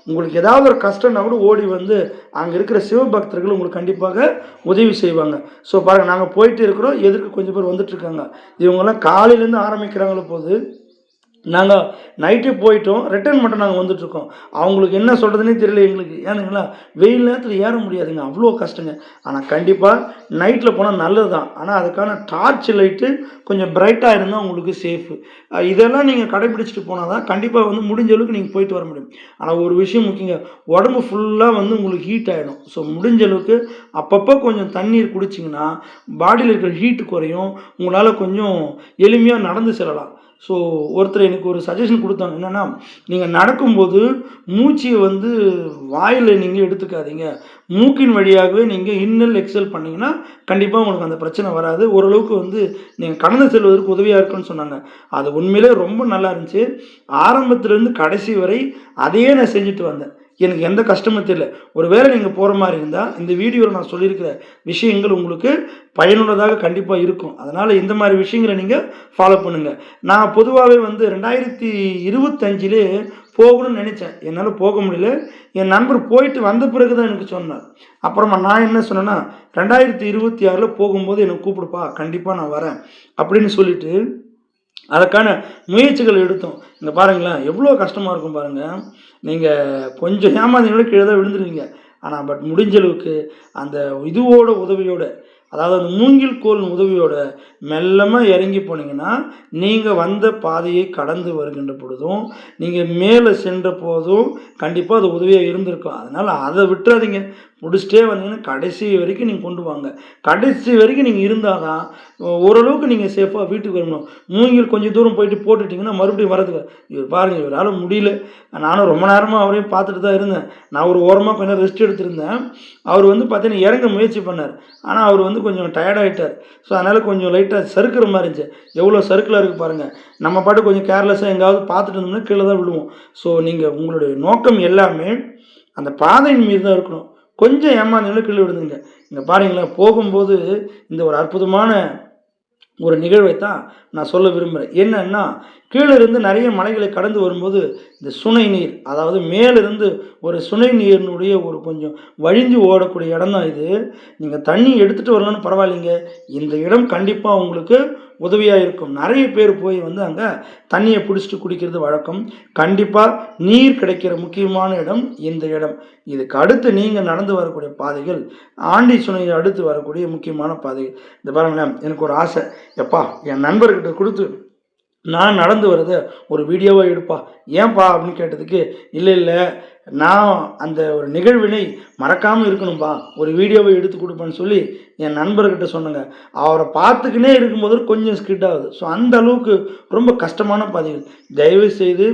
உங்களுக்கு ஏதாவது ஒரு கஷ்டம்னா கூட ஓடி வந்து அங்கே இருக்கிற சிவபக்தர்கள் உங்களுக்கு கண்டிப்பாக உதவி செய்வாங்க. ஸோ பாருங்கள், நாங்கள் போயிட்டு இருக்கிறோம், எதிர்க்கு கொஞ்சம் பேர் வந்துட்டுருக்காங்க. இவங்கெல்லாம் காலையிலேருந்து ஆரம்பிக்கிறாங்களோ போது, நாங்கள் நைட்டு போயிட்டோம், ரிட்டர்ன் மட்டும் நாங்கள் வந்துட்டுருக்கோம். அவங்களுக்கு என்ன சொல்கிறதுனே தெரியல எங்களுக்கு. ஏனுங்களா, வெயில் நேரத்தில் ஏற முடியாதுங்க, அவ்வளோ கஷ்டங்க. ஆனால் கண்டிப்பாக நைட்டில் போனால் நல்லது தான். ஆனால் அதுக்கான டார்ச் லைட்டு கொஞ்சம் பிரைட்டாக இருந்தால் உங்களுக்கு சேஃபு. இதெல்லாம் நீங்கள் கடைப்பிடிச்சிட்டு போனால் தான் கண்டிப்பாக வந்து முடிஞ்ச அளவுக்கு நீங்கள் போயிட்டு வர முடியும். ஆனால் ஒரு விஷயம் முக்கியங்க, உடம்பு ஃபுல்லாக வந்து உங்களுக்கு ஹீட் ஆகிடும். ஸோ முடிஞ்ச அளவுக்கு அப்பப்போ கொஞ்சம் தண்ணீர் குடிச்சிங்கன்னா பாடியில் இருக்கிற ஹீட்டு குறையும், உங்களால் கொஞ்சம் எளிமையாக நடந்து செல்லலாம். ஸோ ஒருத்தர் எனக்கு ஒரு சஜஷன் கொடுத்தாங்க, என்னென்னா, நீங்கள் நடக்கும்போது மூச்சியை வந்து வாயில் நீங்கள் எடுத்துக்காதீங்க, மூக்கின் வழியாகவே நீங்கள் இன்னல் எக்ஸல் பண்ணிங்கன்னா கண்டிப்பாக உங்களுக்கு அந்த பிரச்சனை வராது, ஓரளவுக்கு வந்து நீங்கள் கடந்து செல்வதற்கு உதவியாக இருக்குன்னு சொன்னாங்க. அது உண்மையிலே ரொம்ப நல்லா இருந்துச்சு. ஆரம்பத்துலேருந்து கடைசி வரை அதையே நான் செஞ்சுட்டு வந்தேன், எனக்கு எந்த கஷ்டமும் தெரியல. ஒரு வேளை நீங்கள் போகிற மாதிரி இருந்தால் இந்த வீடியோவில் நான் சொல்லியிருக்கிற விஷயங்கள் உங்களுக்கு பயனுள்ளதாக கண்டிப்பாக இருக்கும். அதனால் இந்த மாதிரி விஷயங்களை நீங்கள் ஃபாலோ பண்ணுங்கள். நான் பொதுவாகவே வந்து 2025 போகணும்னு நினச்சேன், என்னால் போக முடியல. என் நண்பர் போயிட்டு வந்த பிறகு தான் எனக்கு சொன்னார். அப்புறமா நான் என்ன சொன்னேன்னா, 2026 போகும்போது எனக்கு கூப்பிடுப்பா, கண்டிப்பாக நான் வரேன் அப்படின்னு சொல்லிட்டு அதுக்கான முயற்சிகள் எடுத்தோம். இங்கே பாருங்களேன், எவ்வளோ கஷ்டமாக இருக்கும் பாருங்கள். நீங்கள் கொஞ்சம் ஏமாந்தீங்களோ கீழே தான் விழுந்துருவீங்க. ஆனால் பட் முடிஞ்ச அளவுக்கு அந்த இதுவோட உதவியோட, அதாவது அந்த மூங்கில் கோல் உதவியோட மெல்லமாக இறங்கி போனீங்கன்னா நீங்கள் வந்த பாதையை கடந்து வருகின்ற பொழுதும் நீங்கள் மேலே சென்ற போதும் கண்டிப்பாக அது உதவியாக இருந்திருக்கும். அதனால் அதை விட்டுறாதீங்க, முடிச்சுட்டே வந்தீங்கன்னா கடைசி வரைக்கும் நீங்கள் கொண்டு வாங்க. கடைசி வரைக்கும் நீங்கள் இருந்தால் தான் ஓரளவுக்கு நீங்கள் சேஃபாக வீட்டுக்கு வரணும். மூங்கில் கொஞ்சம் தூரம் போயிட்டு போட்டுட்டிங்கன்னா மறுபடியும் வரதுக்கு இவர் பாருங்கள், இவரால் முடியல. நானும் ரொம்ப நேரமாக அவரையும் பார்த்துட்டு தான் இருந்தேன். நான் ஒரு ஓரமாக கொஞ்சம் ரெஸ்ட் எடுத்திருந்தேன். அவர் வந்து பார்த்தீங்கன்னா இறங்க முயற்சி பண்ணார், ஆனால் அவர் வந்து கொஞ்சம் டயர்டாகிட்டார். ஸோ அதனால் கொஞ்சம் லைட்டாக சறுக்கிற மாதிரி இருந்துச்சு. எவ்வளோ சறுக்கலாக இருக்குது பாருங்கள். நம்ம பாட்டு கொஞ்சம் கேர்லெஸ்ஸாக எங்காவது பார்த்துட்டு இருந்தோம்னா கீழே தான் விடுவோம். ஸோ நீங்கள் உங்களுடைய நோக்கம் எல்லாமே அந்த பாதையின் மீது தான் இருக்கணும். கொஞ்சம் ஏமாந்தீங்களும் கீழே விடுதுங்க. இங்கே பாருங்களேன், போகும்போது இந்த ஒரு அற்புதமான ஒரு நிகழ்வை தான் நான் சொல்ல விரும்புகிறேன். என்னன்னா, கீழே இருந்து நிறைய மலைகளை கடந்து வரும்போது இந்த சுனை நீர், அதாவது மேலிருந்து ஒரு சுனை நீரினுடைய ஒரு கொஞ்சம் வழிஞ்சு ஓடக்கூடிய இடம் தான் இது. நீங்கள் தண்ணி எடுத்துகிட்டு வரலன்னு பரவாயில்லைங்க, இந்த இடம் கண்டிப்பாக உங்களுக்கு உதவியாக இருக்கும். நிறைய பேர் போய் வந்து அங்கே தண்ணியை பிடிச்சிட்டு குடிக்கிறது வழக்கம். கண்டிப்பாக நீர் கிடைக்கிற முக்கியமான இடம் இந்த இடம். இதுக்கு அடுத்து நீங்கள் நடந்து வரக்கூடிய பாதைகள் ஆண்டி சுனையை அடுத்து வரக்கூடிய முக்கியமான பாதைகள். இந்த பாருங்களேன், எனக்கு ஒரு ஆசை, எப்பா என் நண்பர்கிட்ட கொடுத்து நான் நடந்து வரதை ஒரு வீடியோவாக எடுப்பா. ஏன்பா அப்படின்னு கேட்டதுக்கு, இல்லை நான் அந்த ஒரு நிகழ்வினை மறக்காமல் இருக்கணும்பா, ஒரு வீடியோவை எடுத்து கொடுப்பேன்னு சொல்லி என் நண்பர்கிட்ட சொன்னேங்க. அவரை பார்த்துக்கினே இருக்கும்போது கொஞ்சம் ஸ்கிட் ஆகுது. ஸோ அந்த அளவுக்கு ரொம்ப கஷ்டமான பாதைகள். தயவு செய்து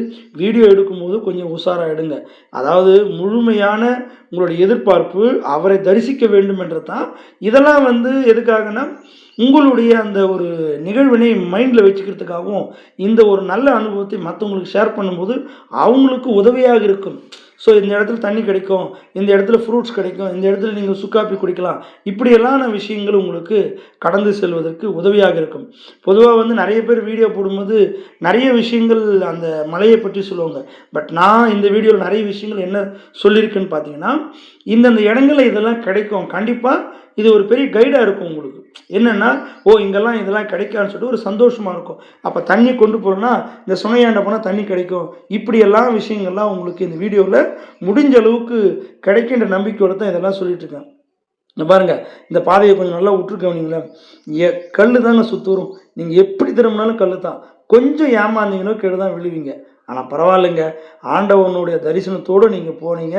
வீடியோ எடுக்கும்போது கொஞ்சம் உஷாராக எடுங்க. அதாவது முழுமையான உங்களுடைய எதிர்பார்ப்பு அவரை தரிசிக்க வேண்டும் என்று தான். இதெல்லாம் வந்து எதுக்காகனா, உங்களுடைய அந்த ஒரு நிகழ்வினை மைண்டில் வச்சுக்கிறதுக்காகவும் இந்த ஒரு நல்ல அனுபவத்தை மற்றவங்களுக்கு ஷேர் பண்ணும்போது அவங்களுக்கு உதவியாக இருக்கும். ஸோ இந்த இடத்துல தண்ணி கிடைக்கும், இந்த இடத்துல ஃப்ரூட்ஸ் கிடைக்கும், இந்த இடத்துல நீங்கள் சுக்காப்பி குடிக்கலாம், இப்படியெல்லான விஷயங்கள் உங்களுக்கு கடந்து செல்வதற்கு உதவியாக இருக்கும். பொதுவாக வந்து நிறைய பேர் வீடியோ போடும்போது நிறைய விஷயங்கள் அந்த மலையை பற்றி சொல்லுவாங்க. பட் நான் இந்த வீடியோவில் நிறைய விஷயங்கள் என்ன சொல்லியிருக்கேன்னு பார்த்தீங்கன்னா, இந்தந்த இடங்களில் இதெல்லாம் கிடைக்கும், கண்டிப்பாக இது ஒரு பெரிய கைடாக இருக்கும் உங்களுக்கு. என்னென்னா, ஓ இங்கெல்லாம் இதெல்லாம் கிடைக்கான்னு சொல்லிட்டு ஒரு சந்தோஷமாக இருக்கும். அப்போ தண்ணி கொண்டு போகிறோன்னா இந்த சுனையாண்ட போனால் தண்ணி கிடைக்கும், இப்படியெல்லாம் விஷயங்கள்லாம் உங்களுக்கு இந்த வீடியோவில் முடிஞ்ச அளவுக்கு கிடைக்கின்ற நம்பிக்கையோடு தான் இதெல்லாம் சொல்லிகிட்ருக்கேன். இந்த பாருங்கள், இந்த பாதையை கொஞ்சம் நல்லா விட்டுருக்கவனீங்களேன், கல் தாங்க சுற்றுரும், நீங்கள் எப்படி திரும்பினாலும் கல் தான், கொஞ்சம் ஏமாந்தீங்கன்னா கீழே தான் விழுவீங்க. ஆனால் பரவாயில்லைங்க, ஆண்டவனுடைய தரிசனத்தோடு நீங்கள் போனீங்க,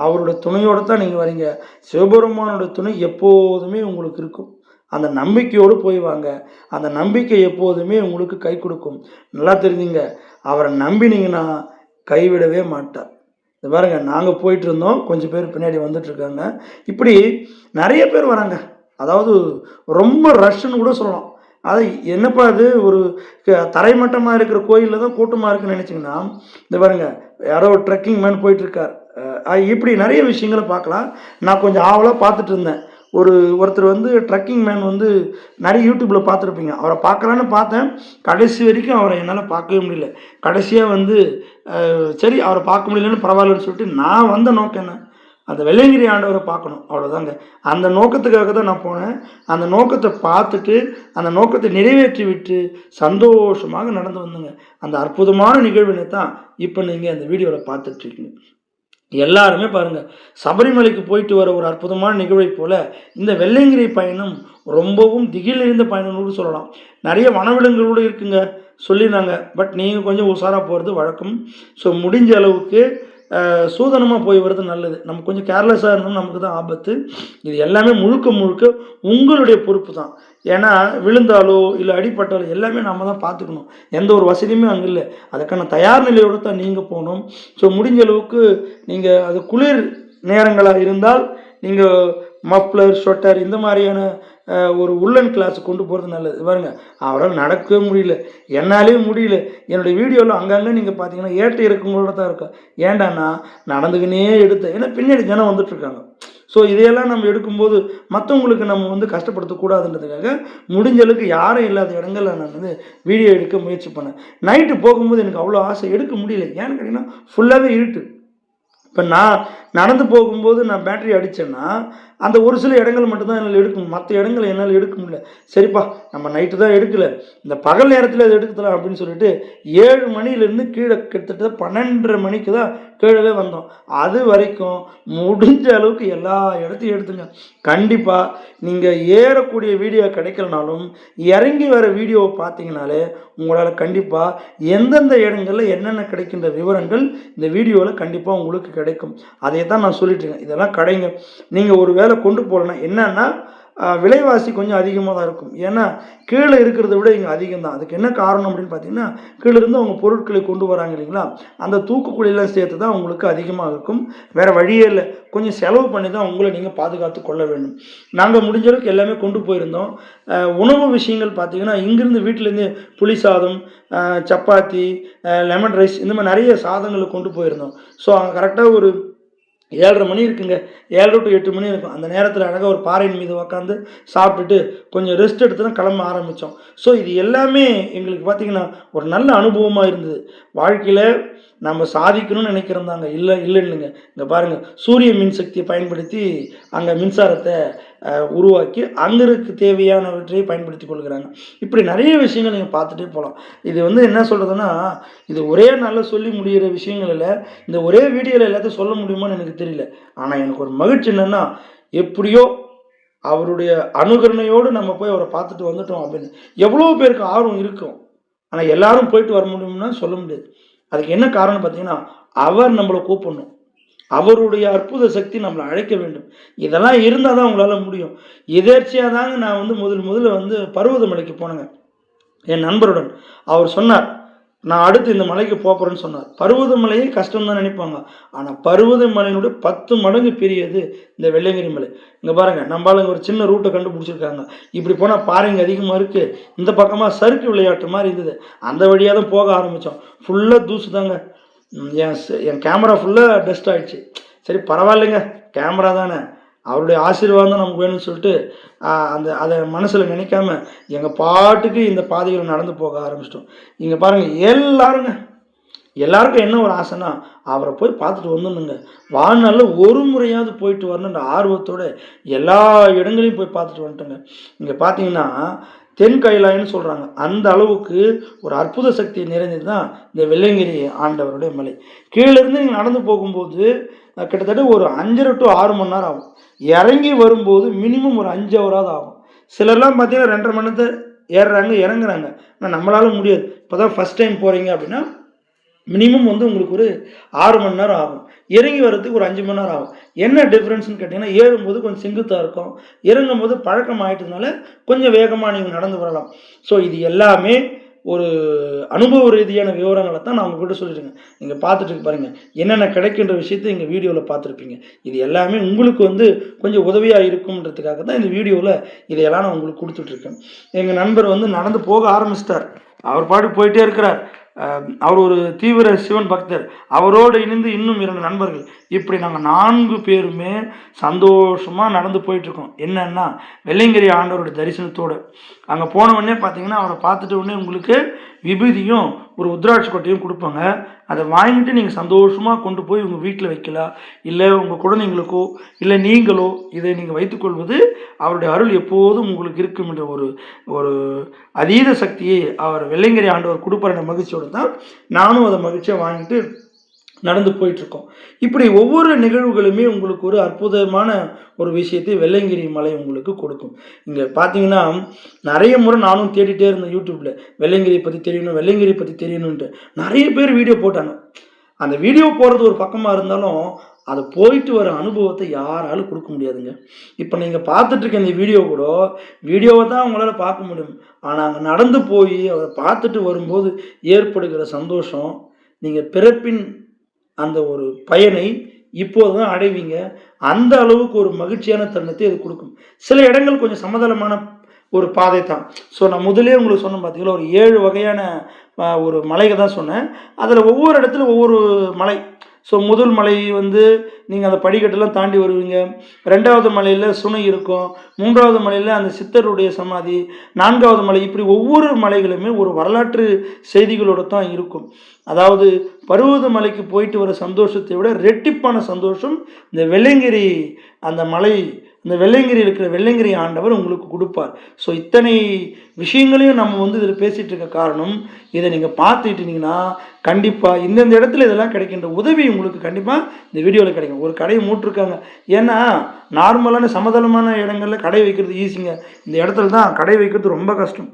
அவருடைய துணையோடு தான் நீங்கள் வரீங்க. சிவபெருமானுடைய துணை எப்போதுமே உங்களுக்கு இருக்கும். அந்த நம்பிக்கையோடு போய் வாங்க, அந்த நம்பிக்கை எப்போதுமே உங்களுக்கு கை கொடுக்கும். நல்லா தெரிஞ்சுங்க, அவரை நம்பினீங்கன்னா கைவிடவே மாட்டார். இந்த பாருங்க, நாங்கள் போயிட்டு இருந்தோம், கொஞ்சம் பேர் பின்னாடி வந்துட்டுருக்காங்க, இப்படி நிறைய பேர் வராங்க. அதாவது ரொம்ப ரஷ்ன்னு கூட சொல்லலாம். அது என்னப்பா அது ஒரு தரைமட்டமாக இருக்கிற கோயிலில் தான் கூட்டமாக இருக்குன்னு நினச்சிங்கன்னா, இந்த பாருங்க யாரோ ஒரு ட்ரெக்கிங் மேன் போயிட்டுருக்கார். இப்படி நிறைய விஷயங்களை பார்க்கலாம். நான் கொஞ்சம் ஆவலாக பார்த்துட்டு இருந்தேன். ஒருத்தர் வந்து ட்ரக்கிங் மேன் வந்து நிறைய யூடியூப்பில் பார்த்துருப்பீங்க, அவரை பார்க்கலான்னு பார்த்தேன், கடைசி வரைக்கும் அவரை என்னால் பார்க்கவே முடியல. கடைசியாக வந்து சரி அவரை பார்க்க முடியலன்னு பரவாயில்லன்னு சொல்லிட்டு நான் வந்த நோக்கம் என்ன, அந்த வெள்ளையங்கிரி ஆண்டவரை பார்க்கணும், அவ்வளோதாங்க. அந்த நோக்கத்துக்காக தான் நான் போனேன். அந்த நோக்கத்தை பார்த்துட்டு அந்த நோக்கத்தை நிறைவேற்றி விட்டு சந்தோஷமாக நடந்து வந்தேங்க. அந்த அற்புதமான நிகழ்வினை தான் இப்போ நீங்கள் அந்த வீடியோவில் பார்த்துட்ருக்கீங்க. எல்லாருமே பாருங்கள், சபரிமலைக்கு போயிட்டு வர ஒரு அற்புதமான நிகழ்வை போல் இந்த வெள்ளையங்கிரி பயணம் ரொம்பவும் திகில் நிறைந்த பயணம்னு சொல்லலாம். நிறைய வனவிலங்குகளோடு இருக்குங்க சொல்லியிருந்தாங்க. பட் நீங்கள் கொஞ்சம் உஷாராக போகிறது வழக்கம். ஸோ முடிஞ்ச அளவுக்கு சூதனமாக போய் வர்றது நல்லது. நம்ம கொஞ்சம் கேர்லெஸ்ஸாக இருந்தோம், நமக்கு தான் ஆபத்து. இது எல்லாமே முழுக்க முழுக்க உங்களுடைய பொறுப்பு தான். ஏன்னா விழுந்தாலோ இல்லை அடிப்பட்டாலோ எல்லாமே நம்ம தான் பார்த்துக்கணும். எந்த ஒரு வசதியுமே அங்கே இல்லை. அதுக்கான தயார் நிலையோடு தான் நீங்கள் போகணும். ஸோ முடிஞ்ச அளவுக்கு நீங்கள் அது குளிர் நேரங்களாக இருந்தால் நீங்கள் மஃப்ளர், ஸ்வெட்டர் இந்த மாதிரியான ஒரு உள்ளன் கிளாஸ் கொண்டு போகிறது நல்லது. பாருங்க, அவரால் நடக்கவே முடியல, என்னாலே முடியல. என்னுடைய வீடியோவில் அங்கங்கே நீங்கள் பார்த்தீங்கன்னா ஏற்ற இறக்கங்களோட தான் இருக்கும். ஏண்டான்னா நடந்துக்கினே எடுத்தேன், ஏன்னா பின்னாடி ஜனம் வந்துட்டுருக்காங்க. ஸோ இதையெல்லாம் நம்ம எடுக்கும்போது மற்றவங்களுக்கு நம்ம வந்து கஷ்டப்படுத்தக்கூடாதுன்றதுக்காக முடிஞ்ச அளவுக்கு யாரும் இல்லாத இடங்களில் நான் வந்து வீடியோ எடுக்க முயற்சி பண்ணேன். நைட்டு போகும்போது எனக்கு அவ்வளோ ஆசை, எடுக்க முடியல. ஏன்னு கேட்டிங்கன்னா ஃபுல்லாகவே இருட்டு. இப்போ நான் நடந்து போகும்போது நான் பேட்டரி அடித்தேன்னா அந்த ஒரு சில இடங்கள் மட்டும்தான் என்னால் எடுக்கணும், மற்ற இடங்களை என்னால் எடுக்க முடியல. சரிப்பா, நம்ம நைட்டு தான் எடுக்கலை, இந்த பகல் நேரத்தில் அதை எடுக்கலாம் அப்படின்னு சொல்லிட்டு 7 மணிலேருந்து கீழே கிட்டத்தட்ட 12:30 மணிக்கு தான் கீழவே வந்தோம். அது வரைக்கும் முடிஞ்ச அளவுக்கு எல்லா இடத்தையும் எடுத்துங்க. கண்டிப்பாக நீங்கள் ஏறக்கூடிய வீடியோ கிடைக்கலனாலும் இறங்கி வர வீடியோவை பார்த்தீங்கனாலே உங்களால் கண்டிப்பாக எந்தெந்த இடங்களில் என்னென்ன கிடைக்கின்ற விவரங்கள் இந்த வீடியோவில் கண்டிப்பாக உங்களுக்கு கிடைக்கும். அதை தான் நான் சொல்லிட்டுருக்கேன். இதெல்லாம் கடைங்க. நீங்கள் ஒரு வேளை கொண்டு போகலன்னா என்னன்னா விலைவாசி கொஞ்சம் அதிகமாக தான் இருக்கும். ஏன்னா கீழே இருக்கிறத விட இங்கே அதிகம் தான். அதுக்கு என்ன காரணம் அப்படின்னு பார்த்தீங்கன்னா, கீழே இருந்து அவங்க பொருட்களை கொண்டு வராங்க இல்லைங்களா, அந்த தூக்குக்குழியெல்லாம் சேர்த்து தான் உங்களுக்கு அதிகமாக இருக்கும். வேறு வழியே இல்லை, கொஞ்சம் செலவு பண்ணி தான் உங்களை நீங்கள் பாதுகாத்து கொள்ள வேண்டும். நாங்கள் முடிஞ்ச அளவுக்கு எல்லாமே கொண்டு போயிருந்தோம். உணவு விஷயங்கள் பார்த்தீங்கன்னா, இங்கேருந்து வீட்டிலேருந்து புளி சாதம், சப்பாத்தி, லெமன் ரைஸ் இந்த மாதிரி நிறைய சாதங்களை கொண்டு போயிருந்தோம். ஸோ அங்கே கரெக்டாக ஒரு 7:30 மணி இருக்குங்க, 7 to 8 மணி இருக்கும். அந்த நேரத்தில் அழகாக ஒரு பாறையின் மீது உக்காந்து சாப்பிட்டுட்டு கொஞ்சம் ரெஸ்ட் எடுத்து தான் கிளம்ப ஆரம்பித்தோம். ஸோ இது எல்லாமே எங்களுக்கு பார்த்திங்கன்னா ஒரு நல்ல அனுபவமாக இருந்தது. வாழ்க்கையில் நம்ம சாதிக்கணும்னு நினைக்கிறதாங்க, இல்லைங்க. இங்கே பாருங்கள், சூரிய மின்சக்தியை பயன்படுத்தி அங்கே மின்சாரத்தை உருவாக்கி அங்கே தேவையானவற்றை பயன்படுத்தி கொள்கிறாங்க. இப்படி நிறைய விஷயங்கள் நீங்கள் பார்த்துட்டே போகலாம். இது வந்து என்ன சொல்கிறதுன்னா, இது ஒரே நாளில் சொல்லி முடிகிற விஷயங்கள் இல்லை. இந்த ஒரே வீடியோவில் எல்லாத்தையும் சொல்ல முடியுமான்னு எனக்கு தெரியல. ஆனால் எனக்கு ஒரு மகிழ்ச்சி என்னென்னா, எப்படியோ அவருடைய அனுகரணையோடு நம்ம போய் அவரை பார்த்துட்டு வந்துட்டோம் அப்படின்னு எவ்வளோ பேருக்கு ஆர்வம் இருக்கும். ஆனால் எல்லாரும் போயிட்டு வர முடியும்னா சொல்ல முடியாது. அதுக்கு என்ன காரணம் பார்த்தீங்கன்னா, அவர் நம்மளை கூப்பிடணும், அவருடைய அற்புத சக்தி நம்மளை அழைக்க வேண்டும். இதெல்லாம் இருந்தால் தான் உங்களால் முடியும். எதேர்ச்சியாக தாங்க நான் வந்து முதல்ல வந்து பர்வதமலைக்கு போனேங்க என் நண்பருடன். அவர் சொன்னார், நான் அடுத்து இந்த மலைக்கு போகிறேன்னு சொன்னார். பர்வதமலையே கஷ்டம் தான் நினைப்பாங்க, ஆனால் பர்வதமலையினுடைய 10 மடங்கு பெரியது இந்த வெள்ளையங்கிரி மலை. இங்கே பாருங்கள், நம்மளால ஒரு சின்ன ரூட்டை கண்டுபிடிச்சிருக்காங்க. இப்படி போனால் பாறைங்க அதிகமாக இருக்குது, இந்த பக்கமாக சறுக்கு விளையாட்டு மாதிரி இருந்தது, அந்த வழியாக தான் போக ஆரம்பித்தோம். ஃபுல்லாக தூசு தாங்க. என் கேமரா ஃபுல்லாக டஸ்ட் ஆகிடுச்சு. சரி பரவாயில்லைங்க, கேமரா தானே, அவருடைய ஆசீர்வாதம் தான் நமக்கு வேணும்னு சொல்லிட்டு அதை மனசில் நினைக்காம எங்கள் பாட்டுக்கு இந்த பாதைகள் நடந்து போக ஆரம்பிச்சிட்டோம். இங்கே பாருங்கள், எல்லாருக்கும் என்ன ஒரு ஆசைன்னா அவரை போய் பார்த்துட்டு வந்துடணுங்க. வாழ்நாளில் ஒரு முறையாவது போயிட்டு வரணுன்ற ஆர்வத்தோடு எல்லா இடங்களையும் போய் பார்த்துட்டு வந்துட்டோங்க. இங்கே பார்த்தீங்கன்னா தென் கைலாயம்னு சொல்கிறாங்க. அந்த அளவுக்கு ஒரு அற்புத சக்தி நிறைந்தது தான் இந்த வெள்ளையங்கிரி ஆண்டவருடைய மலை. கீழேருந்து நீங்கள் நடந்து போகும்போது கிட்டத்தட்ட ஒரு 5.5 to 6 மணி நேரம் ஆகும். இறங்கி வரும்போது மினிமம் ஒரு 5 ஹவராவது ஆகும். சிலர்லாம் பார்த்தீங்கன்னா 2.5 மணி நேரத்தை ஏறுறாங்க இறங்குறாங்க. ஆனால் நம்மளால முடியாது. இப்போ தான் ஃபஸ்ட் டைம் போகிறீங்க அப்படின்னா மினிமம் உங்களுக்கு ஒரு 6 மணி நேரம் ஆகும். இறங்கி வர்றதுக்கு ஒரு 5 மணி நேரம் ஆகும். என்ன டிஃப்ரென்ஸ்னு கேட்டிங்கன்னா, ஏறும்போது கொஞ்சம் செங்குத்தாக இருக்கும், இறங்கும்போது பழக்கம் ஆகிட்டதுனால கொஞ்சம் வேகமாக நீங்கள் நடந்து வரலாம். ஸோ இது எல்லாமே ஒரு அனுபவ ரீதியான விவரங்களை தான் நான் உங்கள்கிட்ட சொல்லியிருக்கேன். நீங்கள் பார்த்துட்டு பாருங்கள், என்னென்ன கிடைக்கின்ற விஷயத்தை எங்கள் வீடியோவில் பார்த்துருப்பீங்க. இது எல்லாமே உங்களுக்கு கொஞ்சம் உதவியாக இருக்கும்ன்றதுக்காக தான் இந்த வீடியோவில் இதையெல்லாம் நான் உங்களுக்கு கொடுத்துட்ருக்கேன். எங்கள் நண்பர் நடந்து போக ஆரம்பிச்சிட்டார். அவர் பாட்டு போயிட்டே இருக்கிறார். அவர் ஒரு தீவிர சிவன் பக்தர். அவரோடு இணைந்து இன்னும் 2 நண்பர்கள், இப்படி நாங்கள் 4 பேருமே சந்தோஷமாக நடந்து போயிட்டுருக்கோம். என்னன்னா வெள்ளையங்கிரி ஆண்டவரோட தரிசனத்தோடு அங்கே போன உடனே பார்த்தீங்கன்னா, அவரை பார்த்துட்டு உடனே உங்களுக்கு விபூதியும் ஒரு உத்ராட்சி கொட்டையும் கொடுப்பாங்க. அதை வாங்கிட்டு நீங்கள் சந்தோஷமாக கொண்டு போய் உங்கள் வீட்டில் வைக்கலாம். இல்லை உங்கள் குழந்தைங்களுக்கோ இல்லை நீங்களோ இதை நீங்கள் வைத்துக்கொள்வது அவருடைய அருள் எப்போதும் உங்களுக்கு இருக்கும் என்ற ஒரு அதீத சக்தியை அவர் வெள்ளையங்கிரி ஆண்டவர் கொடுப்பார் மகிழ்ச்சியோடு தான் நானும் அதை மகிழ்ச்சியாக வாங்கிட்டு நடந்து போயிட்டுருக்கோம். இப்படி ஒவ்வொரு நிகழ்வுகளுமே உங்களுக்கு ஒரு அற்புதமான ஒரு விஷயத்தை வெள்ளையங்கிரி மலை உங்களுக்கு கொடுக்கும். இங்கே பார்த்தீங்கன்னா நிறைய முறை நானும் தேடிட்டே இருந்தேன் யூடியூப்பில், வெள்ளையங்கிரியை பற்றி தெரியணும், வெள்ளையங்கிரியை பற்றி தெரியணுன்ட்டு. நிறைய பேர் வீடியோ போட்டாங்க. அந்த வீடியோ போடுறது ஒரு பக்கமாக இருந்தாலும் அதை போயிட்டு வர அனுபவத்தை யாராலும் கொடுக்க முடியாதுங்க. இப்போ நீங்கள் பார்த்துட்ருக்க இந்த வீடியோவை தான் உங்களால் பார்க்க முடியும். ஆனால் அங்கே நடந்து போய் அவரை பார்த்துட்டு வரும்போது ஏற்படுகிற சந்தோஷம், நீங்கள் பிறப்பின் அந்த ஒரு பயனை இப்போது தான் அடைவீங்க. அந்த அளவுக்கு ஒரு மகிழ்ச்சியான தருணத்தை அது கொடுக்கும். சில இடங்கள் கொஞ்சம் சமதளமான ஒரு பாதை தான். ஸோ நான் முதலே உங்களுக்கு சொன்னேன் பார்த்தீங்களா, ஒரு 7 வகையான ஒரு மலைகள் தான் சொன்னேன். அதில் ஒவ்வொரு இடத்துல ஒவ்வொரு மலை. ஸோ முதல் மலை நீங்கள் அந்த படிக்கட்டெல்லாம் தாண்டி வருவீங்க. 2வது மலையில் சுனை இருக்கும். 3வது மலையில் அந்த சித்தருடைய சமாதி. 4வது மலை. இப்படி ஒவ்வொரு மலைகளுமே ஒரு வரலாற்று செய்திகளோடு தான் இருக்கும். அதாவது பருவத மலைக்கு போயிட்டு வர சந்தோஷத்தை விட ரெட்டிப்பான சந்தோஷம் இந்த வெள்ளையங்கிரி அந்த மலை, இந்த வெள்ளையங்கிரி இருக்கிற வெள்ளையங்கிரி ஆண்டவர் உங்களுக்கு கொடுப்பார். ஸோ இத்தனை விஷயங்களையும் நம்ம இதில் பேசிகிட்டு இருக்க காரணம், இதை நீங்கள் பார்த்துக்கிட்டீங்கன்னா கண்டிப்பாக இந்தந்த இடத்துல இதெல்லாம் கிடைக்கின்ற உதவி உங்களுக்கு கண்டிப்பாக இந்த வீடியோவில் கிடைக்கும். ஒரு கடையை மூட்டிருக்காங்க. ஏன்னா நார்மலான சமதளமான இடங்களில் கடை வைக்கிறது ஈஸிங்க. இந்த இடத்துல தான் கடை வைக்கிறது ரொம்ப கஷ்டம்.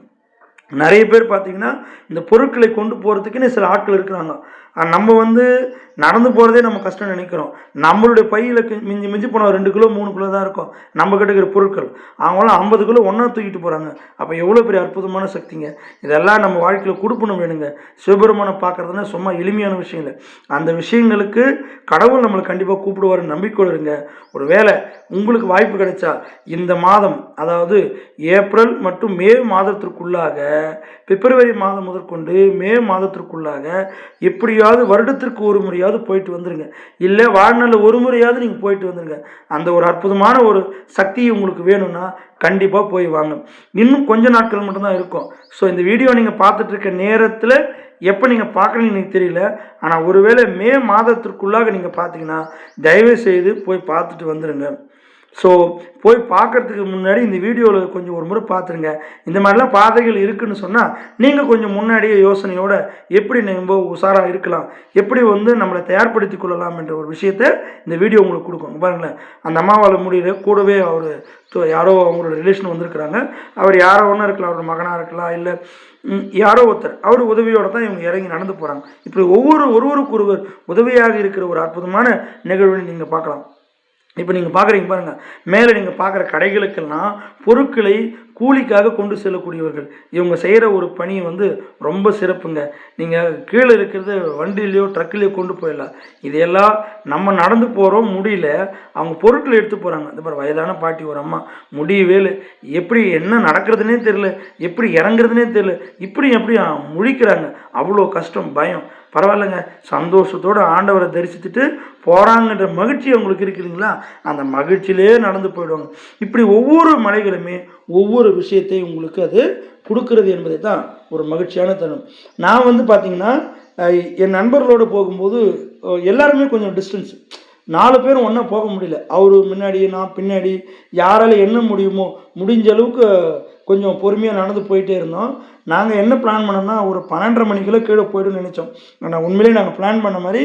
நிறைய பேர் பார்த்தீங்கன்னா இந்த பொருட்களை கொண்டு போகிறதுக்குன்னு சில ஆட்கள் இருக்கிறாங்க. நம்ம நடந்து போகிறதே நம்ம கஷ்டம் நினைக்கிறோம். நம்மளுடைய பையில் மிஞ்சி போனால் 2 கிலோ 3 கிலோ தான் இருக்கும் நம்ம கிட்ட இருக்கிற பொருட்கள். அவங்களாம் 50 கிலோ ஒன்றா தூக்கிட்டு போகிறாங்க. அப்போ எவ்வளோ பெரிய அற்புதமான சக்திங்க. இதெல்லாம் நம்ம வாழ்க்கையில் கொடுக்கணும் வேணுங்க. சிவபெருமானை பார்க்குறதுனா சும்மா எளிமையான விஷயம் இல்லை. அந்த விஷயங்களுக்கு கடவுள் நம்மளை கண்டிப்பாக கூப்பிடுவார் நம்பிக்கையோடு இருங்க. ஒரு வேளை உங்களுக்கு வாய்ப்பு கிடைச்சா இந்த மாதம், அதாவது ஏப்ரல் மற்றும் மே மாதத்திற்குள்ளாக, பிப்ரவரி மாதம் முதற்கொண்டு மே மாதத்திற்குள்ளாக எப்படியாவது வருடத்திற்கு ஒரு முறையாவது போயிட்டு வந்துடுங்க. இல்லை வாழ்நாளில் ஒரு முறையாவது நீங்கள் போயிட்டு வந்துடுங்க. அந்த ஒரு அற்புதமான ஒரு சக்தி உங்களுக்கு வேணும்னா கண்டிப்பாக போய் வாங்க. இன்னும் கொஞ்ச நாட்கள் மட்டும்தான் இருக்கும். ஸோ இந்த வீடியோ நீங்கள் பார்த்துட்ருக்க நேரத்தில் எப்போ நீங்கள் பார்க்குறீங்கன்னு எனக்கு தெரியல. ஆனால் ஒருவேளை மே மாதத்திற்குள்ளாக நீங்கள் பார்த்தீங்கன்னா தயவு செய்து போய் பார்த்துட்டு வந்துடுங்க. ஸோ போய் பார்க்குறதுக்கு முன்னாடி இந்த வீடியோவில் கொஞ்சம் ஒரு முறை பார்த்துருங்க. இந்த மாதிரிலாம் பாதைகள் இருக்குதுன்னு சொன்னால் நீங்கள் கொஞ்சம் முன்னாடியே யோசனையோடு எப்படி நம்ம உஷாராக இருக்கலாம், எப்படி நம்மளை தயார்படுத்தி கொள்ளலாம் என்ற ஒரு விஷயத்தை இந்த வீடியோ உங்களுக்கு கொடுக்கும். பாருங்களேன், அந்த அம்மாவால் முடியல, கூடவே அவர் யாரோ அவங்களோட ரிலேஷன் வந்திருக்கிறாங்க. அவர் யாரோ ஒன்றா இருக்கலாம், அவரோட மகனாக இருக்கலாம், இல்லை யாரோ ஒருத்தர் அவர் உதவியோடு தான் இவங்க இறங்கி நடந்து போகிறாங்க. இப்படி ஒருவருக்கொருவர் உதவியாக இருக்கிற ஒரு அற்புதமான நிகழ்வை நீங்கள் பார்க்கலாம். இப்போ நீங்கள் பார்க்குறீங்க பாருங்கள், மேலே நீங்கள் பார்க்குற கடைகளுக்கெல்லாம் பொருட்களை கூலிக்காக கொண்டு செல்லக்கூடியவர்கள். இவங்க செய்கிற ஒரு பணி ரொம்ப சிறப்புங்க. நீங்கள் கீழே இருக்கிறது வண்டியிலையோ ட்ரக்கிலையோ கொண்டு போயிடலாம். இதையெல்லாம் நம்ம நடந்து போகிறோம் முடியல, அவங்க பொருட்களை எடுத்து போகிறாங்க. இந்த மாதிரி வயதான பாட்டி ஒரு அம்மா முடியவே இல்லை, எப்படி என்ன நடக்கிறதுனே தெரில, எப்படி இறங்குறதுனே தெரில, எப்படி முழிக்கிறாங்க. அவ்வளோ கஷ்டம், பயம். பரவாயில்லைங்க, சந்தோஷத்தோடு ஆண்டவரை தரிசித்துட்டு போகிறாங்கன்ற மகிழ்ச்சி அவங்களுக்கு இருக்குதுங்களா, அந்த மகிழ்ச்சியிலே நடந்து போயிடுவாங்க. இப்படி ஒவ்வொரு மலைகளுமே ஒவ்வொரு விஷயத்தை உங்களுக்கு அது கொடுக்கறது என்பதை தான் ஒரு மகிழ்ச்சியான தருணம். நான் வந்து பார்த்திங்கன்னா என் நண்பர்களோடு போகும்போது எல்லாருமே கொஞ்சம் டிஸ்டன்ஸ், 4 பேரும் ஒன்றா போக முடியல. அவர் முன்னாடி, நான் பின்னாடி, யாரால் என்ன முடியுமோ முடிஞ்ச அளவுக்கு கொஞ்சம் பொறுமையாக நடந்து போயிட்டே இருந்தோம். நாங்கள் என்ன பிளான் பண்ணோம்னா ஒரு 12:30 மணிக்குள்ளே கீழே போய்ட்டுன்னு நினச்சோம். ஆனால் உண்மையிலேயே நாங்கள் பிளான் பண்ண மாதிரி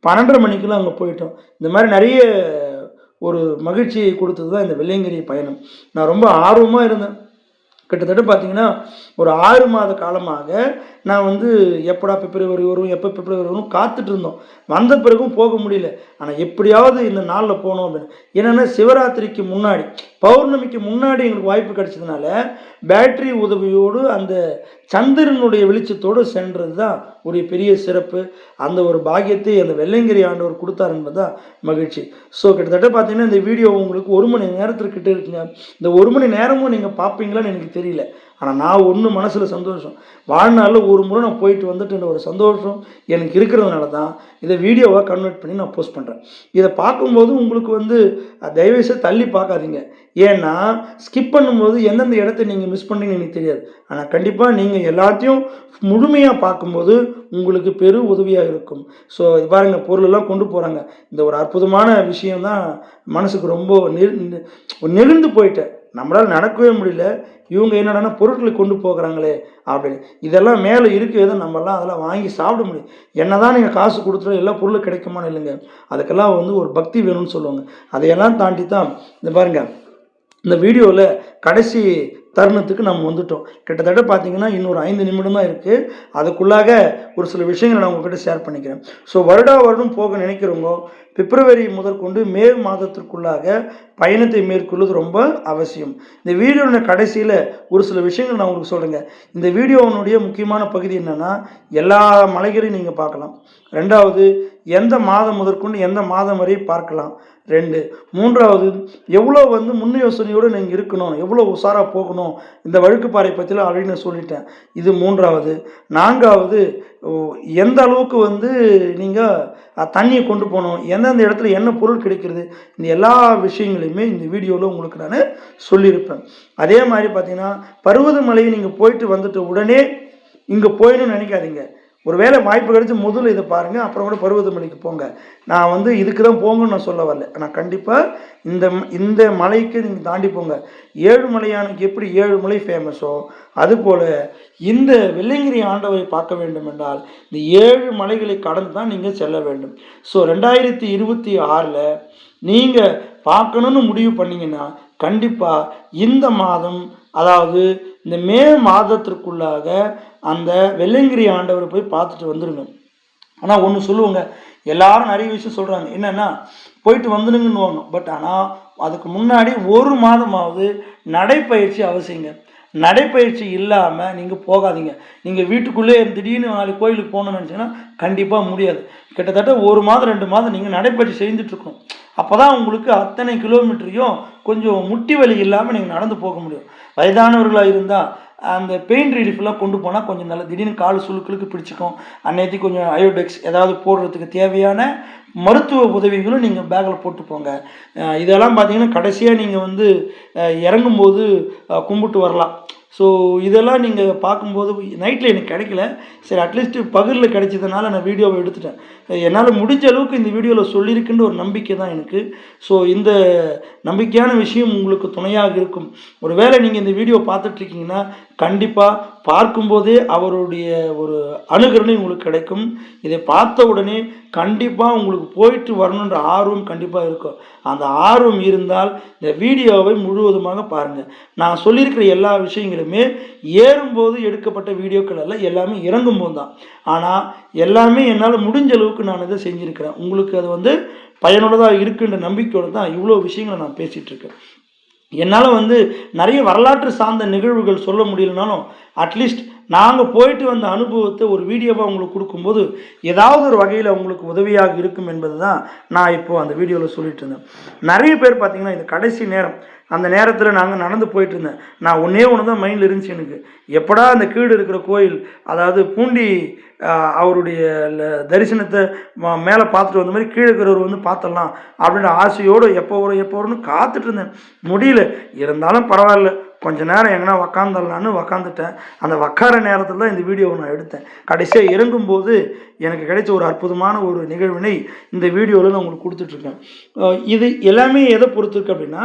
12:30 மணிக்குள்ளே அங்கே போயிட்டோம். இந்த மாதிரி நிறைய ஒரு மகிழ்ச்சியை கொடுத்தது தான் இந்த வெள்ளையங்கிரி பயணம். நான் ரொம்ப ஆர்வமாக இருந்தேன். கிட்டத்தட்ட பார்த்திங்கன்னா ஒரு 6 மாத காலமாக நான் வந்து எப்படா பிப்ரவரி வரும், எப்போ பிப்ரவரி வரும் காத்துட்டு இருந்தோம். வந்த பிறகும் போக முடியல. ஆனால் எப்படியாவது இந்த நாளில் போகணும் அப்படின்னு. என்னென்னா சிவராத்திரிக்கு முன்னாடி, பௌர்ணமிக்கு முன்னாடி எங்களுக்கு வாய்ப்பு கிடைச்சதுனால பேட்டரி உதவியோடு அந்த சந்திரனுடைய வெளிச்சத்தோடு சென்றது தான் ஒரு பெரிய சிறப்பு. அந்த ஒரு பாக்கியத்தை அந்த வெள்ளையங்கிரி ஆண்டவர் கொடுத்தார் என்பது தான் மகிழ்ச்சி. ஸோ கிட்டத்தட்ட பார்த்தீங்கன்னா இந்த வீடியோ உங்களுக்கு 1 மணி நேரத்துக்கிட்ட இருக்குங்க. இந்த 1 மணி நேரமும் நீங்கள் பார்ப்பீங்களான்னு எனக்கு தெரியல. ஆனால் நான் ஒன்று மனசில் சந்தோஷம், வாழ்நாளில் ஒரு முறை நான் போயிட்டு வந்துட்டுன்ற ஒரு சந்தோஷம் எனக்கு இருக்கிறதுனால தான் இதை வீடியோவாக கன்வெர்ட் பண்ணி நான் போஸ்ட் பண்ணுறேன். இதை பார்க்கும்போது உங்களுக்கு வந்து தயவுசெய்து தள்ளி பார்க்காதீங்க. ஏன்னா ஸ்கிப் பண்ணும்போது எந்தெந்த இடத்த நீங்கள் மிஸ் பண்ணுறீங்கன்னு எனக்கு தெரியாது. ஆனால் கண்டிப்பாக நீங்கள் எல்லாத்தையும் முழுமையாக பார்க்கும்போது உங்களுக்கு பெரும் உதவியாக இருக்கும். ஸோ இது பாருங்கள், பொருளெல்லாம் கொண்டு போகிறாங்க. இந்த ஒரு அற்புதமான விஷயம்தான் மனசுக்கு ரொம்ப நெகிழ்ந்து போயிட்டேன். நம்மளால் நடக்கவே முடியல, இவங்க என்னடானா பொருட்களை கொண்டு போகிறாங்களே அப்படின்னு. இதெல்லாம் மேலே இருக்கிறத நம்மலாம் அதெல்லாம் வாங்கி சாப்பிட முடியும். என்ன தான் நீங்கள் காசு கொடுத்துட்டு எல்லா பொருளும் கிடைக்குமான்னு இல்லைங்க. அதுக்கெல்லாம் வந்து ஒரு பக்தி வேணும்னு சொல்லுவாங்க. அதையெல்லாம் தாண்டி தான் இந்த பாருங்கள், இந்த வீடியோவில் கடைசி தருணத்துக்கு நம்ம வந்துட்டோம். கிட்டத்தட்ட பார்த்தீங்கன்னா இன்னொரு 5 நிமிடம் தான் இருக்குது. அதுக்குள்ளாக ஒரு சில விஷயங்களை நான் உங்கள்கிட்ட ஷேர் பண்ணிக்கிறேன். ஸோ வருடம் போக நினைக்கிறவங்க பிப்ரவரி முதற்கொண்டு மே மாதத்திற்குள்ளாக பயணத்தை மேற்கொள்வது ரொம்ப அவசியம். இந்த வீடியோட கடைசியில் ஒரு சில விஷயங்கள் நான் உங்களுக்கு சொல்கிறேங்க. இந்த வீடியோனுடைய முக்கியமான பகுதி என்னென்னா, எல்லா மலைகளையும் நீங்கள் பார்க்கலாம். 2வது, எந்த மாதம் முதற்கொண்டு எந்த மாதம் வரை பார்க்கலாம். 2, 3வது, எவ்வளோ வந்து முன் யோசனையோடு நீங்கள் இருக்கணும், எவ்வளோ உஷாராக போகணும். இந்த வழுக்குப்பாறை பற்றிலாம் ஆல்ரெடி நான் சொல்லிட்டேன். இது 3வது. 4வது, எந்த அளவுக்கு வந்து நீங்கள் தண்ணியை கொண்டு போகணும், எந்தெந்த இடத்துல என்ன பொருள் கிடைக்கிறது, இந்த எல்லா விஷயங்களையுமே இந்த வீடியோவில் உங்களுக்கு நான் சொல்லியிருப்பேன். அதே மாதிரி பார்த்தீங்கன்னா பருவதமலையை நீங்கள் போயிட்டு வந்துட்டு உடனே இங்கே போயிடணும்னு நினைக்காதீங்க. ஒரு வேளை வாய்ப்பு கிடைச்சி முதல்ல இதை பாருங்கள், அப்புறம் கூட பருவதமலைக்கு போங்க. நான் வந்து இதுக்கு தான் போங்கன்னு நான் சொல்ல வரல. ஆனால் கண்டிப்பாக இந்த மலைக்கு நீங்கள் தாண்டி போங்க. 7 மலையானுக்கு எப்படி 7 மலை ஃபேமஸோ அதுபோல் இந்த வெள்ளையங்கிரி ஆண்டவரை பார்க்க வேண்டும் என்றால் இந்த 7 மலைகளை கடந்து தான் நீங்கள் செல்ல வேண்டும். ஸோ 2026 நீங்கள் பார்க்கணுன்னு முடிவு பண்ணிங்கன்னா கண்டிப்பாக இந்த மாதம், அதாவது இந்த மே மாதத்திற்குள்ளாக அந்த வெள்ளையங்கிரி ஆண்டவரை போய் பார்த்துட்டு வந்துடுங்க. ஆனால் ஒன்று சொல்லுவாங்க, எல்லாரும் நிறைய விஷயம் சொல்கிறாங்க, என்னென்னா போயிட்டு வந்துடுங்கன்னுவாங்க. பட் ஆனால் அதுக்கு முன்னாடி 1 மாதமாவது நடைப்பயிற்சி அவசியங்க. நடைப்பயிற்சி இல்லாமல் நீங்கள் போகாதீங்க. நீங்கள் வீட்டுக்குள்ளே திடீர்னு நாளைக்கு கோயிலுக்கு போகணுன்னு நினச்சிங்கன்னா கண்டிப்பாக முடியாது. கிட்டத்தட்ட 1 மாதம் 2 மாதம் நீங்கள் நடைப்பயிற்சி செய்துட்ருக்கணும். அப்போ தான் உங்களுக்கு அத்தனை கிலோமீட்டரையும் கொஞ்சம் முட்டி வலி இல்லாமல் நீங்கள் நடந்து போக முடியும். வயதானவர்களாக இருந்தால் அந்த பெயின் ரிலீஃப்லாம் கொண்டு போனால் கொஞ்சம் நல்லா, திடீர்னு கால் சுளுக்களுக்கு பிடிச்சிக்கும். அன்னைக்கு கொஞ்சம் அயோடெக்ஸ் ஏதாவது போடுறதுக்கு தேவையான மருத்துவ உதவிகளும் நீங்கள் பேக்கில் போட்டு போங்க. இதெல்லாம் பார்த்தீங்கன்னா கடைசியாக நீங்கள் வந்து இறங்கும்போது கும்பிட்டு வரலாம். ஸோ இதெல்லாம் நீங்கள் பார்க்கும்போது நைட்டில் எனக்கு கிடைக்கல, சரி அட்லீஸ்ட்டு பகலில் கிடைச்சதுனால நான் வீடியோவை எடுத்துட்டேன். என்னால் முடிஞ்ச அளவுக்கு இந்த வீடியோவில் சொல்லியிருக்குன்ற ஒரு நம்பிக்கை தான் எனக்கு. ஸோ இந்த நம்பிக்கையான விஷயம் உங்களுக்கு துணையாக இருக்கும். ஒரு வேளை நீங்கள் இந்த வீடியோ பார்த்துட்ருக்கீங்கன்னா கண்டிப்பாக பார்க்கும்போதே அவருடைய ஒரு அணுகரணை உங்களுக்கு கிடைக்கும். இதை பார்த்த உடனே கண்டிப்பாக உங்களுக்கு போயிட்டு வரணுன்ற ஆர்வம் கண்டிப்பாக இருக்கும். அந்த ஆர்வம் இருந்தால் இந்த வீடியோவை முழுவதுமாக பாருங்கள். நான் சொல்லியிருக்கிற எல்லா விஷயங்களுமே ஏறும்போது எடுக்கப்பட்ட வீடியோக்கள் அல்ல, எல்லாமே இறங்கும்போது தான். ஆனால் எல்லாமே என்னால் முடிஞ்ச அளவுக்கு நான் இதை செஞ்சுருக்கிறேன். உங்களுக்கு அது வந்து பயனுள்ளதாக இருக்குன்ற நம்பிக்கையோடு தான் இவ்வளோ விஷயங்களை நான் பேசிகிட்ருக்கேன். என்னால் வந்து நிறைய வரலாற்று சார்ந்த நிகழ்வுகள் சொல்ல முடியலனாலும் அட்லீஸ்ட் நாங்கள் போயிட்டு வந்த அனுபவத்தை ஒரு வீடியோவாக உங்களுக்கு கொடுக்கும்போது ஏதாவது ஒரு வகையில் உங்களுக்கு உதவியாக இருக்கும் என்பது தான் நான் இப்போது அந்த வீடியோவில் சொல்லிட்டு இருந்தேன். நிறைய பேர் பார்த்திங்கன்னா இந்த கடைசி நேரம் அந்த நேரத்தில் நாங்கள் நடந்து போயிட்டு இருந்தேன். நான் ஒன்றே ஒன்று தான் மைண்டில் இருந்துச்சு எனக்கு, எப்படா அந்த கீழே இருக்கிற கோயில், அதாவது பூண்டி அவருடைய தரிசனத்தை மேலே பார்த்துட்டு வந்த மாதிரி கீழே இருக்கிறவர் வந்து பார்த்துடலாம் அப்படின்ற ஆசையோடு எப்போ வரும்னு காத்துட்டு இருந்தேன். முடியல, இருந்தாலும் பரவாயில்ல, கொஞ்ச நேரம் எங்கன்னா உக்காந்துடலான்னு உக்காந்துட்டேன். அந்த உக்கார நேரத்தில் தான் இந்த வீடியோவை நான் எடுத்தேன். கடைசியாக இறங்கும்போது எனக்கு கிடைச்ச ஒரு அற்புதமான ஒரு நிகழ்வினை இந்த வீடியோவில் நான் உங்களுக்கு கொடுத்துட்ருக்கேன். இது எல்லாமே எதை பொறுத்திருக்கு அப்படின்னா,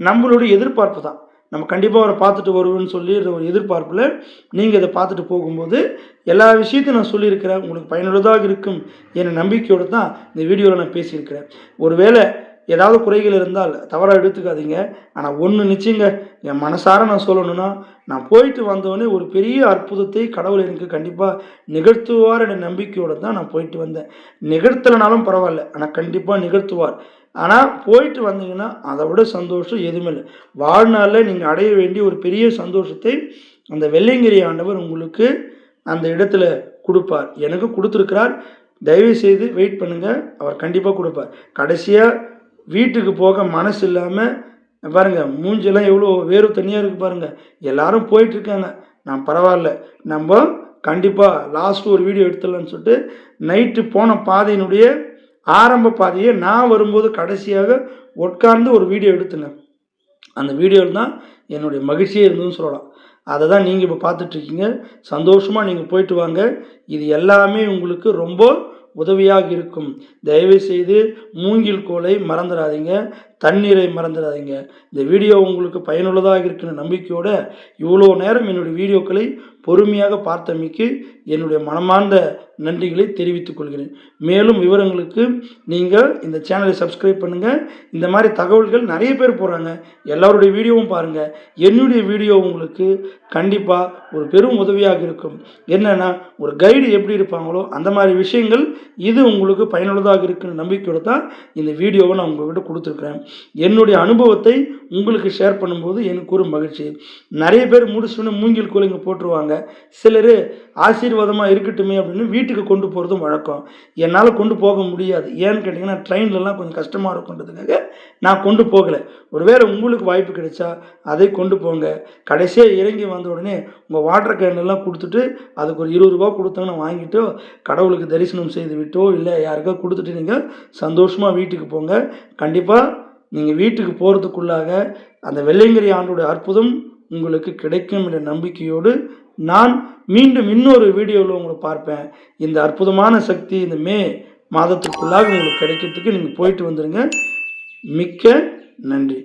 நம்மளுடைய எதிர்பார்ப்பு தான். நம்ம கண்டிப்பாக அவரை பார்த்துட்டு வருவேன்னு சொல்லி ஒரு எதிர்பார்ப்பில் நீங்கள் இதை பார்த்துட்டு போகும்போது எல்லா விஷயத்தையும் நான் சொல்லியிருக்கிறேன், உங்களுக்கு பயனுள்ளதாக இருக்கும் என்ற நம்பிக்கையோடு தான் இந்த வீடியோவில் நான் பேசியிருக்கிறேன். ஒருவேளை ஏதாவது குறைகள் இருந்தால் தவறாக எடுத்துக்காதீங்க. ஆனால் ஒன்று நிச்சயங்க, என் மனசார நான் சொல்லணும்னா, நான் போயிட்டு வந்தோடனே ஒரு பெரிய அற்புதத்தை கடவுள் எனக்கு கண்டிப்பாக நிகழ்த்துவார் என்ற நம்பிக்கையோடு தான் நான் போயிட்டு வந்தேன். நிகழ்த்தலைனாலும் பரவாயில்ல, ஆனால் கண்டிப்பாக நிகழ்த்துவார். ஆனால் போயிட்டு வந்தீங்கன்னா அதை விட சந்தோஷம் எதுவுமே இல்லை. வாழ்நாளில் நீங்கள் அடைய வேண்டிய ஒரு பெரிய சந்தோஷத்தை அந்த வெள்ளையங்கிரி ஆண்டவர் உங்களுக்கு அந்த இடத்துல கொடுப்பார். எனக்கு கொடுத்துருக்கிறார். தயவு செய்து வெயிட் பண்ணுங்கள், அவர் கண்டிப்பாக கொடுப்பார். கடைசியாக வீட்டுக்கு போக மனசு இல்லாமல் பாருங்கள், மூஞ்செல்லாம் எவ்வளோ வேறு தனியாக இருக்குது பாருங்கள். எல்லாரும் போயிட்டுருக்காங்க, நான் பரவாயில்ல, நம்ம கண்டிப்பாக லாஸ்ட்டு ஒரு வீடியோ எடுத்துடலான்னு சொல்லிட்டு நைட்டு போன பாதையினுடைய ஆரம்ப பாதையை நான் வரும்போது கடைசியாக உட்கார்ந்து ஒரு வீடியோ எடுத்துங்க. அந்த வீடியோவில் தான் என்னுடைய மகிழ்ச்சியே இருந்ததுன்னு சொல்லலாம். அதை தான் நீங்கள் இப்போ பார்த்துட்ருக்கீங்க. சந்தோஷமாக நீங்கள் போயிட்டு வாங்க. இது எல்லாமே உங்களுக்கு ரொம்ப உதவியாக இருக்கும். தயவுசெய்து மூங்கில் கோலை மறந்துடாதீங்க, தண்ணீரை மறந்துடாதீங்க. இந்த வீடியோ உங்களுக்கு பயனுள்ளதாக இருக்கிற நம்பிக்கையோடு இவ்வளோ நேரம் என்னுடைய வீடியோக்களை பொறுமையாக பார்த்தமைக்கு என்னுடைய மனமார்ந்த நன்றிகளை தெரிவித்துக் கொள்கிறேன். மேலும் விவரங்களுக்கு நீங்கள் இந்த சேனலை சப்ஸ்கிரைப் பண்ணுங்கள். இந்த மாதிரி தகவல்கள் நிறைய பேர் போடுறாங்க, எல்லாருடைய வீடியோவும் பாருங்கள். என்னுடைய வீடியோ உங்களுக்கு கண்டிப்பாக ஒரு பெரும் உதவியாக இருக்கும். என்னென்னா, ஒரு கைடு எப்படி இருப்பாங்களோ அந்த மாதிரி விஷயங்கள் இது உங்களுக்கு பயனுள்ளதாக இருக்கிற நம்பிக்கையோடு தான் இந்த வீடியோவை நான் உங்கள்கிட்ட கொடுத்துருக்குறேன். என்னுடைய அனுபவத்தை உங்களுக்கு ஷேர் பண்ணும்போது எனக்கு ஒரு மகிழ்ச்சி. நிறைய பேர் முடிச்சுன்னு மூங்கில் கோலிங்க போட்டுருவாங்க. சிலர் ஆசீர்வாதமாக இருக்கட்டுமே அப்படின்னு வீட்டுக்கு கொண்டு போகிறதும் வழக்கம். என்னால் கொண்டு போக முடியாது. ஏன்னு கேட்டிங்கன்னா, ட்ரெயின்லலாம் கொஞ்சம் கஷ்டமாக இருக்குன்றதுக்காக நான் கொண்டு போகலை. ஒருவேளை உங்களுக்கு வாய்ப்பு கிடைச்சா அதை கொண்டு போங்க. கடைசியாக இறங்கி வந்த உடனே உங்கள் வாட்டர் கேன்லாம் கொடுத்துட்டு அதுக்கு ஒரு 20 ரூபா கொடுத்தாங்கன்னு வாங்கிட்டோ, கடவுளுக்கு தரிசனம் செய்து விட்டோ, இல்லை யாருக்கா கொடுத்துட்டு நீங்கள் சந்தோஷமாக வீட்டுக்கு போங்க. கண்டிப்பாக நீங்கள் வீட்டுக்கு போகிறதுக்குள்ளாக அந்த வெள்ளையங்கிரி ஆண்டோட அற்புதம் உங்களுக்கு கிடைக்கும் என்ற நம்பிக்கையோடு நான் மீண்டும் இன்னொரு வீடியோவில் உங்களை பார்ப்பேன். இந்த அற்புதமான சக்தி இந்த மே மாதத்துக்குள்ளாக உங்களுக்கு கிடைக்கிறதுக்கு நீங்கள் போயிட்டு வந்துடுங்க. மிக்க நன்றி.